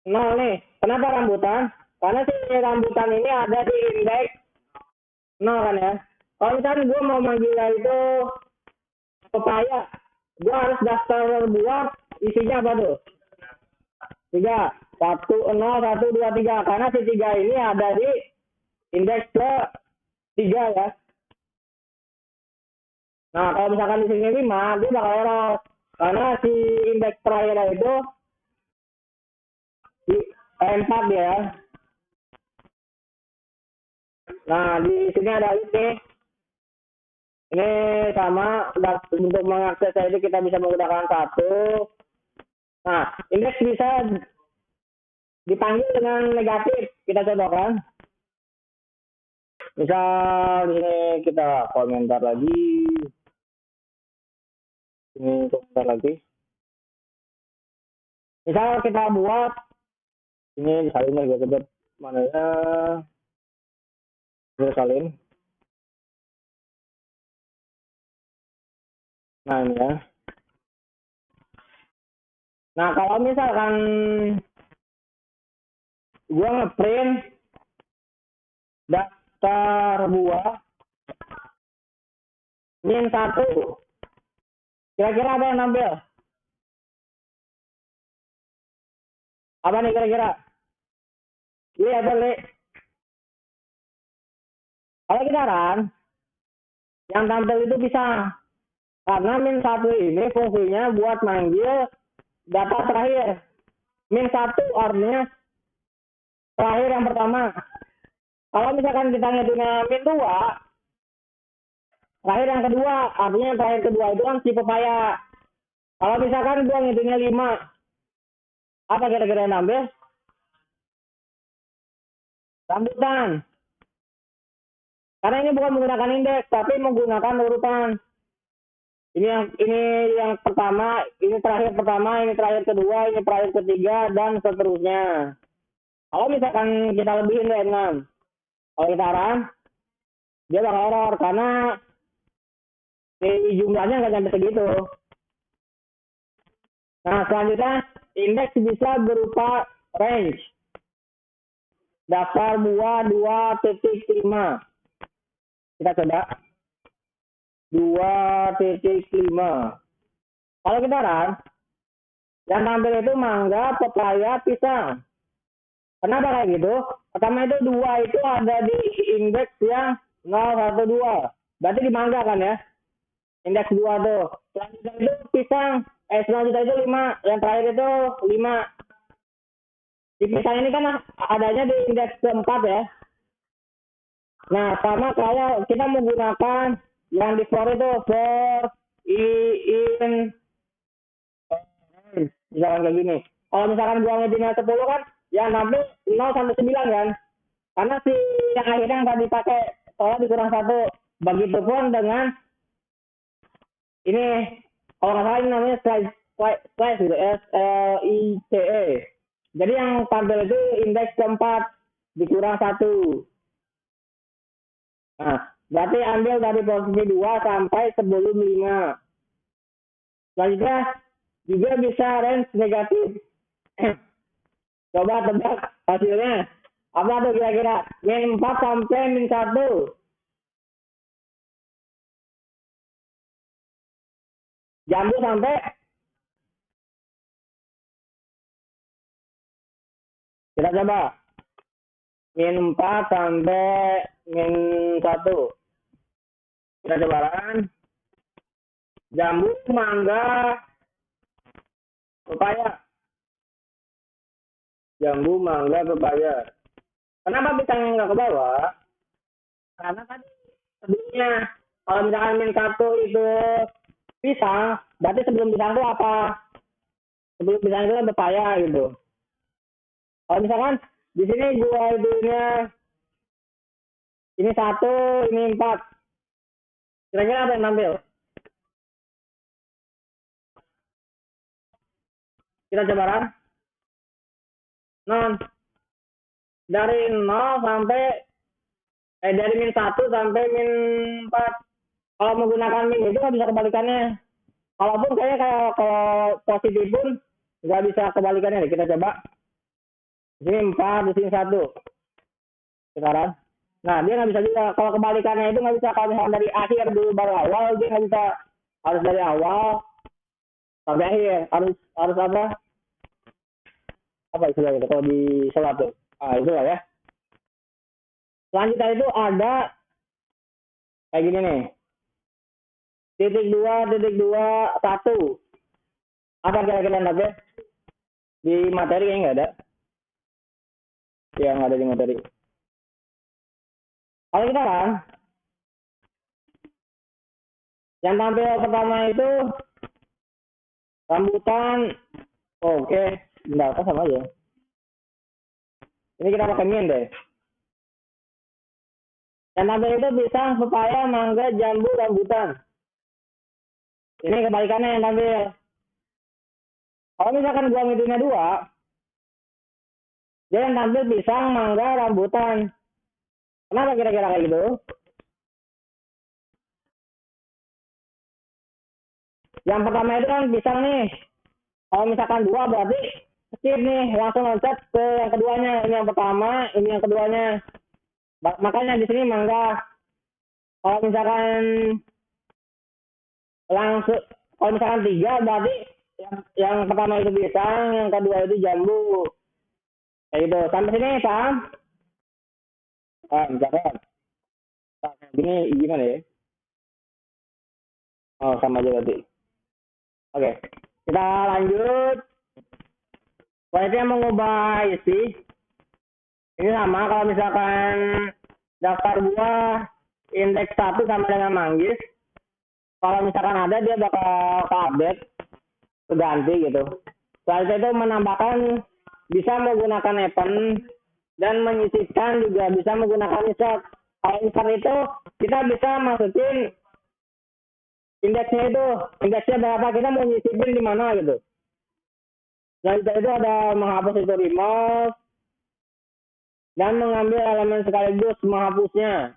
S1: 0 nih, kenapa rambutan? Karena si rambutan ini ada di indeks 0 kan ya. Kalau misalkan gue mau manggilnya itu pepaya, gue harus daftar buah, isinya apa tuh? 3, 1, 0, 1, 2, 3. Karena si 3 ini ada di indeks ke 3 ya. Nah, kalau misalkan di sini 5, dia bakal error. Karena si indeks terakhir itu di 4 ya. Nah, di sini ada ini. Ini sama, untuk mengakses itu kita bisa menggunakan 1. Nah, indeks bisa dipanggil dengan negatif. Kita coba kan. Misal di sini kita komentar lagi. Ini komentar lagi. Misal kita buat ini salin juga ke mana ya? Ini salin. Nah ini ya. Nah kalau misalkan gua ngeprint daftar buah min 1, kira-kira apa yang nampil? Apa nih kira-kira? Iya beli. Kalau kita run, yang tampil itu bisa. Karena min 1 ini fungsinya buat manggil data terakhir. Min 1 artinya terakhir yang pertama. Kalau misalkan kita ngitungnya min 2, terakhir yang kedua, artinya yang terakhir kedua itu kan si pepaya. Kalau misalkan gua ngitungnya 5, apa kira-kira yang ambil? Rambutan. Karena ini bukan menggunakan indeks, tapi menggunakan urutan. Ini yang pertama, ini terakhir pertama, ini terakhir kedua, ini terakhir ketiga, dan seterusnya. Kalau misalkan kita lebihin dari 6, kalau kita run, dia bakal error karena jumlahnya nggak sampai segitu. Nah, selanjutnya indeks bisa berupa range. Daftar buah 2.5. Kita coba. 2.5. Kalau kita run, yang tampil itu mangga, pepaya, pisang. Kenapa kayak gitu? Pertama itu 2 itu ada di indeks yang 0, 1, 2. Berarti di mangga kan ya? Indeks 2 tuh. Selanjutnya itu pisang. Selanjutnya itu 5. Yang terakhir itu 5. Di pisang ini kan adanya di indeks keempat ya. Nah, sama kayak kita menggunakan yang di for itu for in misalkan kayak gini. Kalau misalkan gua ngedina 10 kan yang nampil 0 sampai 9 kan. Karena si yang akhirnya nggak dipakai soalnya dikurang 1. Begitupun dengan ini kalau nggak salah ini namanya slice gitu, SLICE. Jadi yang tampil itu indeks keempat dikurang 1. Nah, berarti ambil dari posisi 2 sampai sebelum 5. Selanjutnya juga bisa range negatif. Coba tebak hasilnya. Apa tuh kira-kira? Min 4 sampai min 1. Jambu sampai kita coba. Min 4 sampai min 1. Kita coba kan. Jambu, mangga, pepaya. Jambu, mangga, pepaya. Kenapa pisangnya nggak ke bawah? Karena tadi sebelumnya kalau misalkan min 1 itu pisang, berarti sebelum pisang itu apa? Sebelum pisang itu kan pepaya gitu. Kalau misalkan di sini gua itunya ini 1, ini 4. Kira-kira apa yang tampil? Kita coba kan? Non. Dari 0 sampai dari min 1 sampai min 4. Kalau menggunakan min itu nggak bisa kebalikannya. Kalaupun kayak kalau positif pun nggak bisa kebalikannya. Kita coba. Di sini 4, di sini 1. Sekarang. Nah, dia nggak bisa juga. Kalau kebalikannya itu nggak bisa. Kalau misalnya dari akhir dulu baru awal, dia nggak bisa. Harus dari awal sampai akhir. Harus apa? Apa istilahnya kalau di sholat tuh? Ah, itulah ya. Selanjutnya itu ada kayak gini nih. Titik 2, 1. Apa kira-kira tapi di materi kayaknya nggak ada. Ya nggak ada di materi. Kalau kita kan, yang tampil pertama itu rambutan. Oke, bentar, apa sama aja. Ini kita pakai min deh. Yang tampil itu pisang, pepaya, mangga, jambu, rambutan. Ini kebalikannya yang tampil. Kalau misalkan gua ngitungnya 2, dia yang tampil pisang, mangga, rambutan. Kenapa kira-kira kayak gitu? Yang pertama itu kan pisang nih. Kalau misalkan 2 berarti skip nih, langsung loncat ke yang keduanya. Ini yang pertama, ini yang keduanya. Makanya di sini mangga. Kalau misalkan langsung, kalau misalkan 3 berarti yang pertama itu pisang, yang kedua itu jambu. Kayak gitu. Sampai sini paham? Misalkan. Ini gimana ya? Oh, sama aja berarti. Oke. Kita lanjut. Selanjutnya mengubah isi. Ini sama kalau misalkan daftar buah indeks 1 sama dengan manggis. Kalau misalkan ada dia bakal update, berganti gitu. Selanjutnya itu menambahkan bisa menggunakan event dan menyisipkan juga bisa menggunakan insert. Kalau insert itu kita bisa masukin indeksnya berapa, kita mau nyisipin di mana gitu. Selanjutnya itu ada menghapus itu remove dan mengambil elemen sekaligus menghapusnya.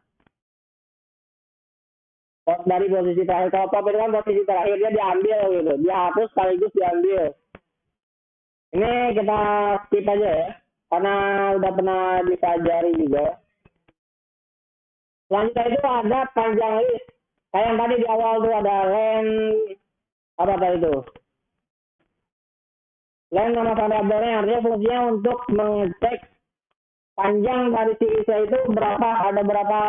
S1: Dari posisi terakhir, kalau pop itu kan posisi terakhir dia diambil gitu, dia hapus sekaligus diambil. Ini kita skip aja ya, karena udah pernah dipelajari juga. Selanjutnya itu ada panjang list, kayak yang tadi di awal tuh ada len, apa tadi itu? Len nama variabelnya, artinya fungsinya untuk mengecek panjang dari si list itu berapa, ada berapa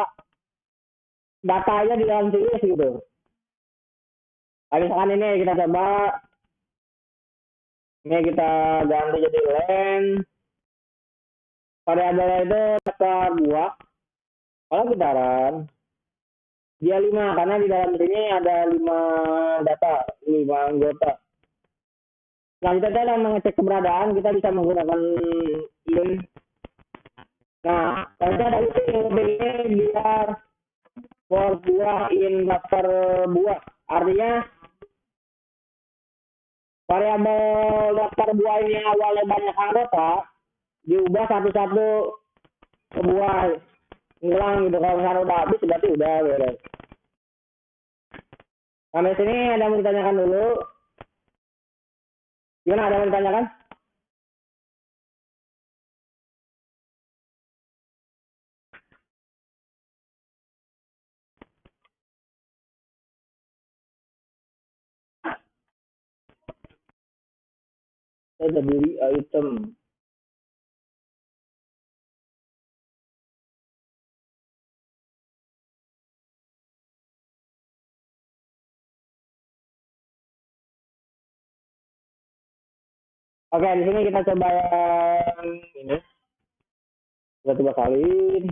S1: data aja di dalam si list gitu. Nah, misalkan ini kita coba, ini kita ganti jadi len, variabelnya itu daftar buah. Kalau gitaran, dia 5 karena di dalam sini ada 5 data, 5 anggota. Selanjutnya dalam mengecek keberadaan kita bisa menggunakan in. Nah, selanjutnya ada ini biar for buah in daftar buah. Artinya variabel daftar buah ini awalnya banyak anggota diubah satu-satu ke buah, hilang gitu. Kalau misalnya udah habis berarti udah beres. Sampai sini ada yang mau ditanyakan dulu? Gimana, ada yang mau ditanyakan? Saya beli item. Oke, di sini kita coba yang ini. Kita coba salin.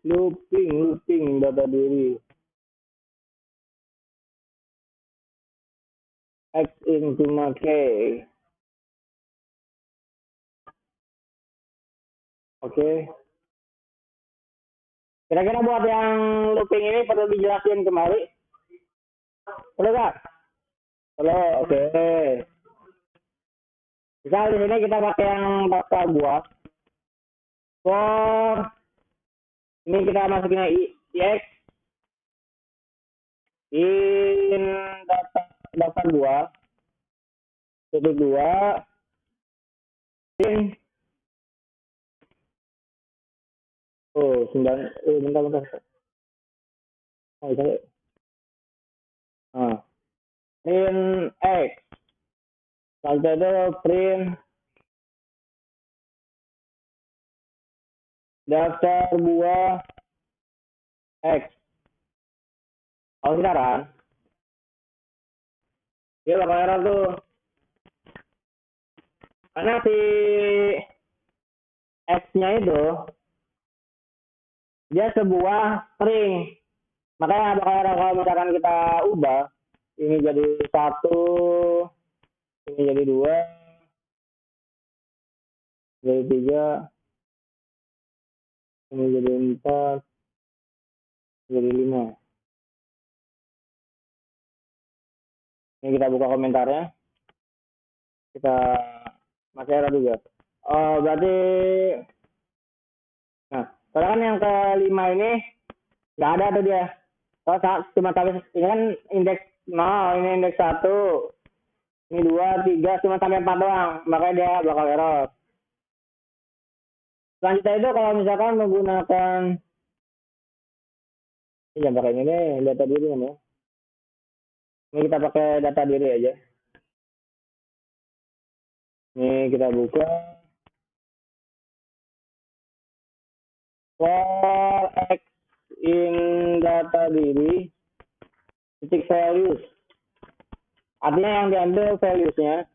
S1: Looping data diri. X into make. Oke. Kira-kira buat yang looping ini perlu dijelasin kembali? Perlu nggak? Perlu, oke. Misal di sini kita pakai yang daftar buah. For ini kita masukin ix in daftar buah. Titik 2 in. Oh, 9. Bentar. Oh, bisa. Nah, print X. Selanjutnya itu print daftar buah X. Kalau sekarang, dia bakal error tuh. Karena si X-nya itu, dia sebuah string. Makanya bakal error kalau misalkan kita ubah. Ini jadi 1, ini jadi 2, jadi 3, ini jadi 4, jadi 5. Ini kita buka komentarnya. Kita masih error juga. Oh, berarti nah, soalnya kan yang kelima ini nggak ada tuh dia. Kalau cuma sampai ini kan indeks 0, ini indeks 1, ini 2, 3, cuma sampai 4 doang. Makanya dia bakal error. Selanjutnya itu kalau misalkan menggunakan ini jangan pakai ini deh, data diri kan ya. Ini kita pakai data diri aja. Ini kita buka. For X in data diri titik values. Artinya yang diambil values-nya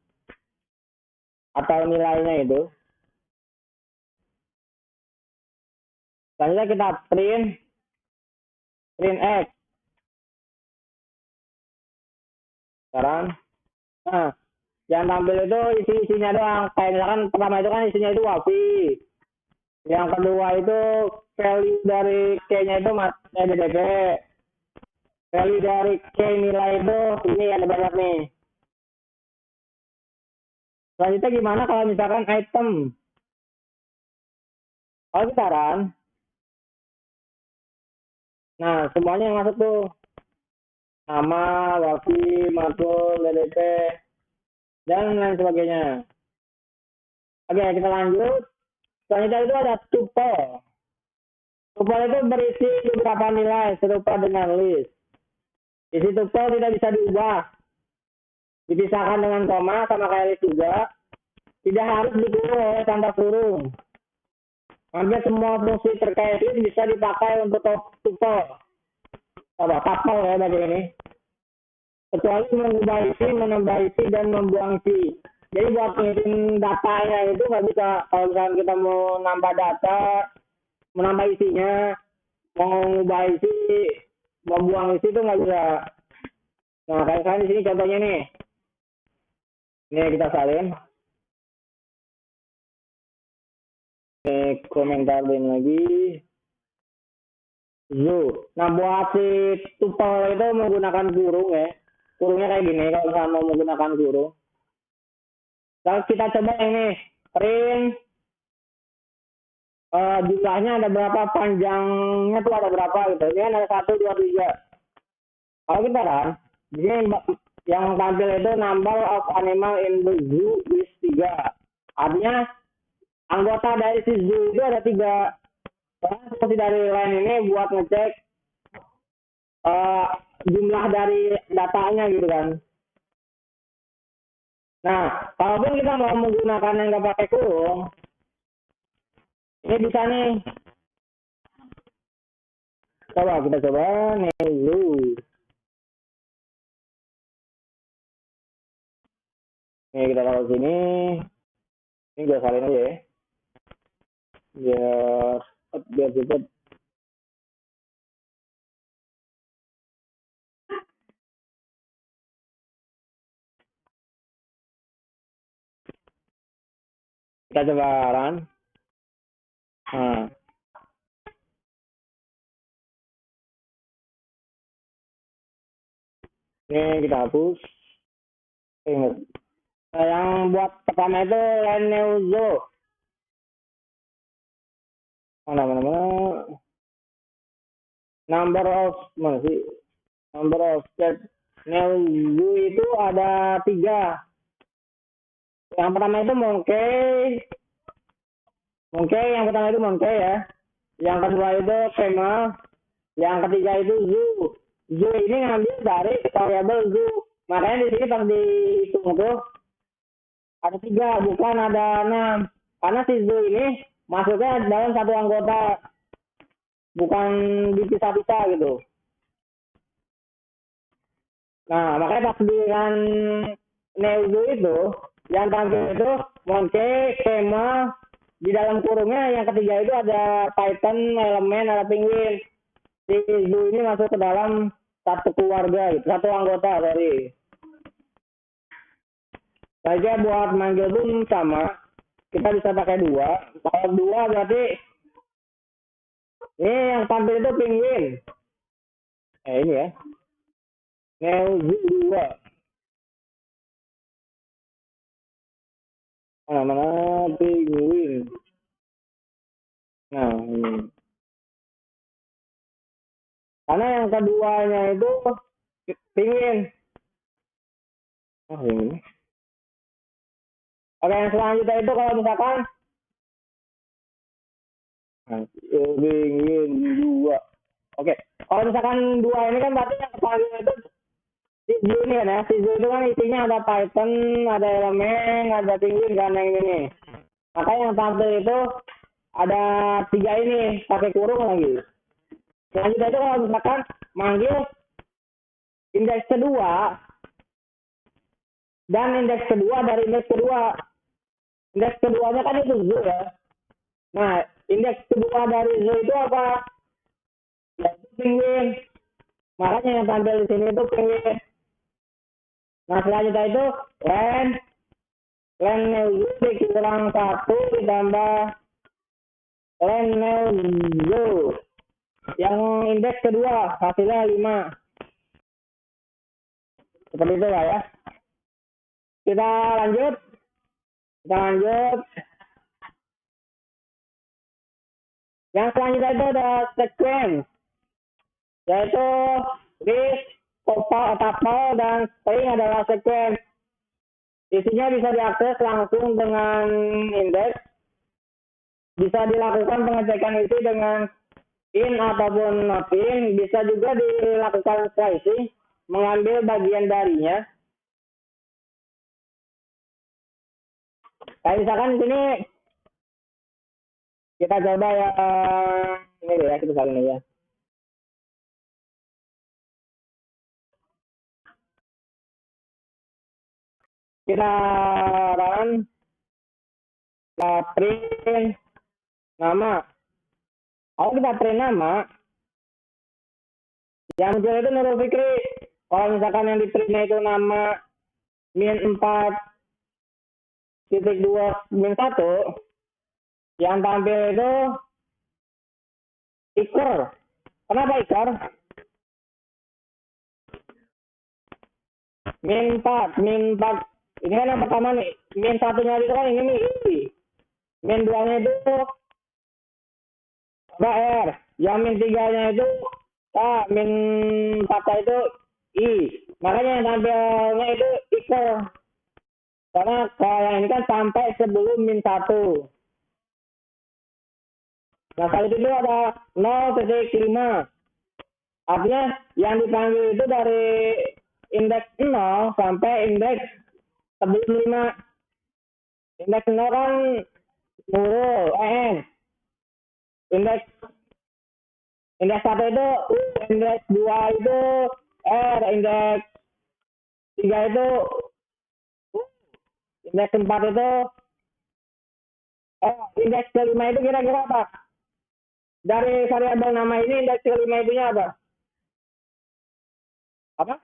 S1: atau nilainya itu. Selanjutnya kita print X. Sekarang, nah, yang tampil itu isinya doang. Kayak misalkan pertama itu kan isinya itu WAFI. Yang kedua itu value dari K-nya itu DDP. Value dari K nilai itu ini ada banyak nih. Selanjutnya gimana kalau misalkan item? Kalau sekarang, nah semuanya yang masuk tuh nama, WAFI, matkul, DDP, dan lain sebagainya. Oke, kita lanjut. Selanjutnya itu ada tuple. Tuple itu berisi beberapa nilai serupa dengan list. Isi tuple tidak bisa diubah. Dipisahkan dengan koma sama kayak list juga. Tidak harus dikurung oleh tanda kurung. Hampir semua fungsi terkait ini bisa dipakai untuk tuple. Coba tuple ya bagi ini. Kecuali mengubah isi, menambah isi, dan membuang isi. Jadi buat ngirim datanya itu nggak bisa. Kalau misalkan kita mau nambah data, menambah isinya, mau mengubah isi, membuang isi itu nggak bisa. Nah, kayak misalkan di sini contohnya nih. Ini kita salin. Ini komentar lagi. Zoo. Nah, buat si tuple itu menggunakan kurung ya. Kurungnya kayak gini kalau misalkan mau menggunakan kurung. Lalu kita coba ini print jumlahnya ada berapa, panjangnya tuh ada berapa gitu. Ini ada 1, 2, 3. Kalau kita kan, di sini yang tampil itu number of animal in the zoo is 3. Artinya anggota dari si zoo itu ada 3. Karena seperti dari line ini buat ngecek jumlah dari datanya gitu kan. Nah, kalaupun kita mau menggunakan yang nggak pakai kurung, ini bisa nih. Coba kita coba nih zoo. Ini kita taruh sini. Ini gue salin aja ya. Biar cepet. Kita coba run. Nah. Ini kita hapus. Ingat. Nah, yang buat pertama itu Leneuzo. Mana? Number of mana sih? Number of set Neuzo itu ada 3. Yang pertama itu Monkey yang pertama itu Monkey ya. Yang kedua itu Camel. Yang ketiga itu Zoo. Zoo ini ngambil dari variabel zoo. Makanya di sini pas dihitung tuh ada 3, bukan ada 6. Karena si zoo ini masuknya dalam satu anggota, bukan dipisah-pisah gitu. Nah, makanya pas dengan Neuzu itu, yang tampil itu Monke, Kema, di dalam kurungnya yang ketiga itu ada Titan, elemen, ada penguin. Si Zu ini masuk ke dalam satu keluarga, gitu, satu anggota dari. Saja buat manggil pun sama, kita bisa pakai dua. Kalau dua berarti ini yang tampil itu penguin. Ini ya. Neuzu 2. Mana penguin. Nah, ini. Karena yang keduanya itu penguin. Oh, ini. Oke, yang selanjutnya itu kalau misalkan penguin 2. Oke, kalau misalkan 2 ini kan berarti yang kepanggil itu si Zu ini kan ya. Si Zu itu kan isinya ada Titan, ada elemen, ada penguin kan yang ini. Maka yang tampil itu ada 3 ini pakai kurung lagi. Selanjutnya itu kalau misalkan manggil indeks kedua dan indeks kedua dari indeks kedua. Indeks keduanya kan itu Zu ya. Nah, indeks kedua dari Zu itu apa? Yaitu penguin. Makanya yang tampil di sini itu penguin. Nah, selanjutnya itu len Neuzu dikurang 1 ditambah len Neuzu. Yang indeks kedua hasilnya 5. Seperti itu lah ya. Kita lanjut. Yang selanjutnya itu ada sequence, yaitu list, tuple, dan string adalah sequence. Isinya bisa diakses langsung dengan indeks. Bisa dilakukan pengecekan isi dengan in ataupun not in. Bisa juga dilakukan slicing, mengambil bagian darinya. Kayak misalkan di sini kita coba ya, ini ya, kita kali ini ya. Kita run, print nama. Kalau kita print nama, yang muncul itu Nurul Fikri. Kalau misalkan yang di printnya itu nama min 4.2 min 1, yang tampil itu Iker. Kenapa Iker? Min 4. Ini kan yang pertama nih. Min 1-nya itu kan ini nih. Min 2-nya itu R. Yang min 3-nya itu K. Min 4-nya itu I. Makanya yang tampilnya itu Iker. Karena kalau yang ini kan sampai sebelum min 1. Nah, kali itu ada 0.5. Artinya yang dipanggil itu dari indeks 0 sampai indeks sebelum 5. Indeks 0 kan Nurul, Indeks 1 itu indeks 2 itu R, indeks 3 itu indeks 4 itu indeks kelima itu kira-kira apa? Dari variabel nama ini indeks kelima itunya apa? Apa?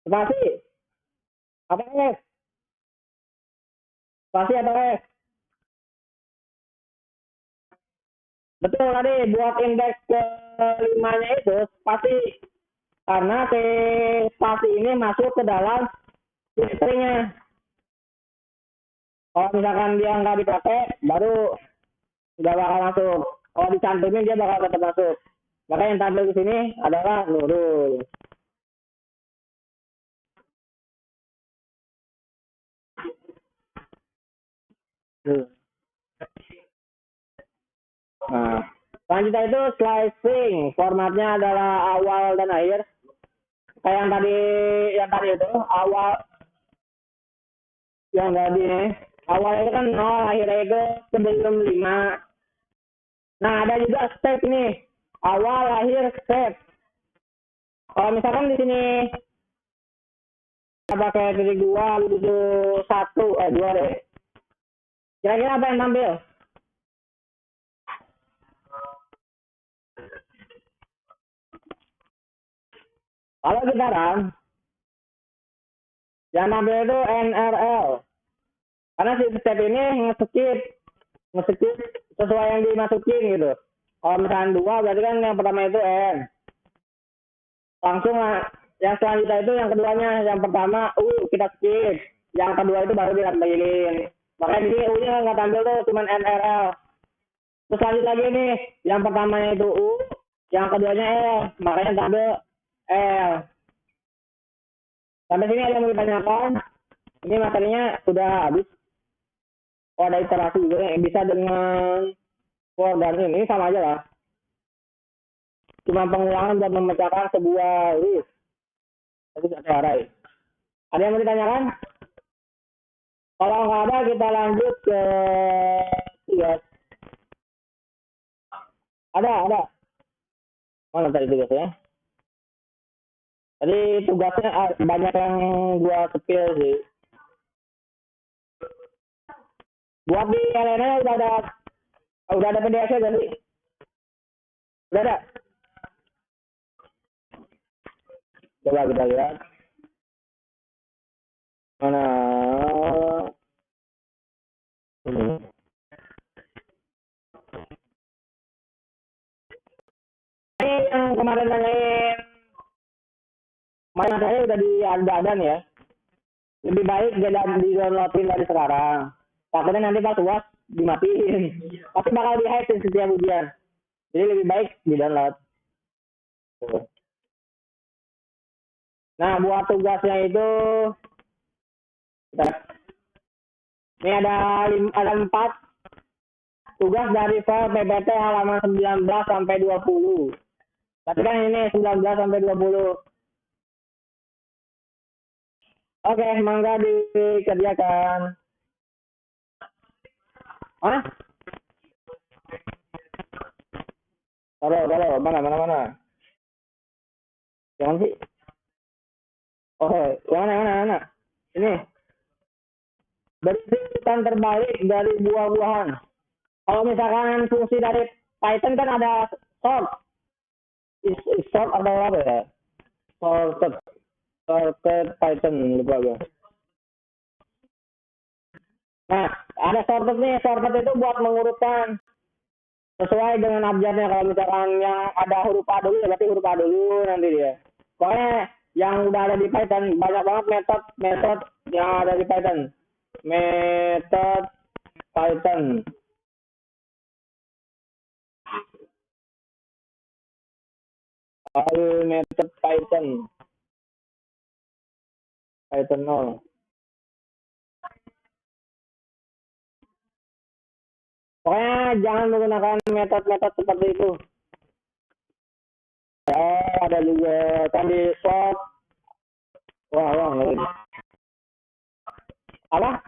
S1: Spasi. Apa S? Spasi atau S? Betul tadi buat indeks kelimanya itu spasi. Karena si spasi ini masuk ke dalam stringnya. Kalau misalkan dia nggak dipakai, baru nggak bakal masuk. Kalau dicantumin dia bakal tetap masuk. Maka yang tampil di sini adalah Nurul. Nah, selanjutnya itu slicing. Formatnya adalah awal dan akhir. Kayak yang tadi itu awal, yang tadi awal itu kan 0, akhirnya itu sebelum 5. Nah, ada juga step nih. Awal, akhir, step. Kalau misalkan di sini pakai titik 2, titik 1, 2 deh. Kira-kira apa yang tampil? Kalau gitaran, yang tampil itu NRL. Karena si step ini nge-skip sesuai yang dimasukin gitu. Kalau misalkan 2, berarti kan yang pertama itu N. Langsung lah, yang selanjutnya itu yang keduanya. Yang pertama kita skip, yang kedua itu baru ditampilin. Makanya di sini U-nya nggak tampil tuh, cuman NRL. Terus lanjut lagi nih, yang pertamanya itu U, yang keduanya L, makanya tampil L. Sampai sini ada yang mau ditanyakan? Ini materinya sudah habis. Oh, ada iterasi juga yang bisa dengan for dan ini sama aja lah. Cuma pengulangan buat memecahkan sebuah list. Itu satu arah. Ada yang mau ditanyakan? Kalau nggak ada, kita lanjut ke tugas. Ada. Mana tadi tugasnya? Tadi tugasnya banyak yang gua sepil sih. Buat di LN udah ada PDF-nya kan sih? Udah ada? Coba kita lihat. Mana? Ini yang kemarin nanyain materinya udah ada nih ya. Lebih baik di downloadin dari sekarang. Takutnya nanti pas UAS dimatiin. Pasti bakal di-hide setiap ujian. Jadi lebih baik di download. Nah, buat tugasnya itu ini ada 4 tugas dari file PPT halaman 19 sampai 20. Tapi kan ini 19 sampai 20. Oke, mangga dikerjakan. Hah? Taruh, mana? Jangan sih. Oh, yang mana? Ini. Berikan terbalik dari buah-buahan. Kalau misalkan fungsi dari Python kan ada sort. Sort atau apa ya? Sorted Python, lupa gue. Nah, ada sorted nih. Sorted itu buat mengurutkan sesuai dengan abjadnya. Kalau misalkan yang ada huruf A dulu, ya berarti huruf A dulu nanti dia. Pokoknya yang udah ada di Python, banyak banget metode yang ada di Python. Metode Python. Metode Python. Python 0. Pokoknya jangan menggunakan metode-metode seperti itu. Ada juga kan di sort. Wah, ngeri. Apa?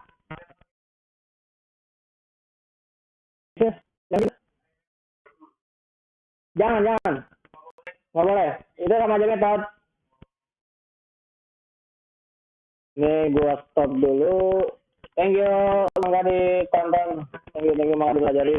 S1: Jangan. Nggak boleh. Itu sama aja metode. Ini gua stop dulu. Thank you, mangga ditonton. Thank you, mangga dipelajari.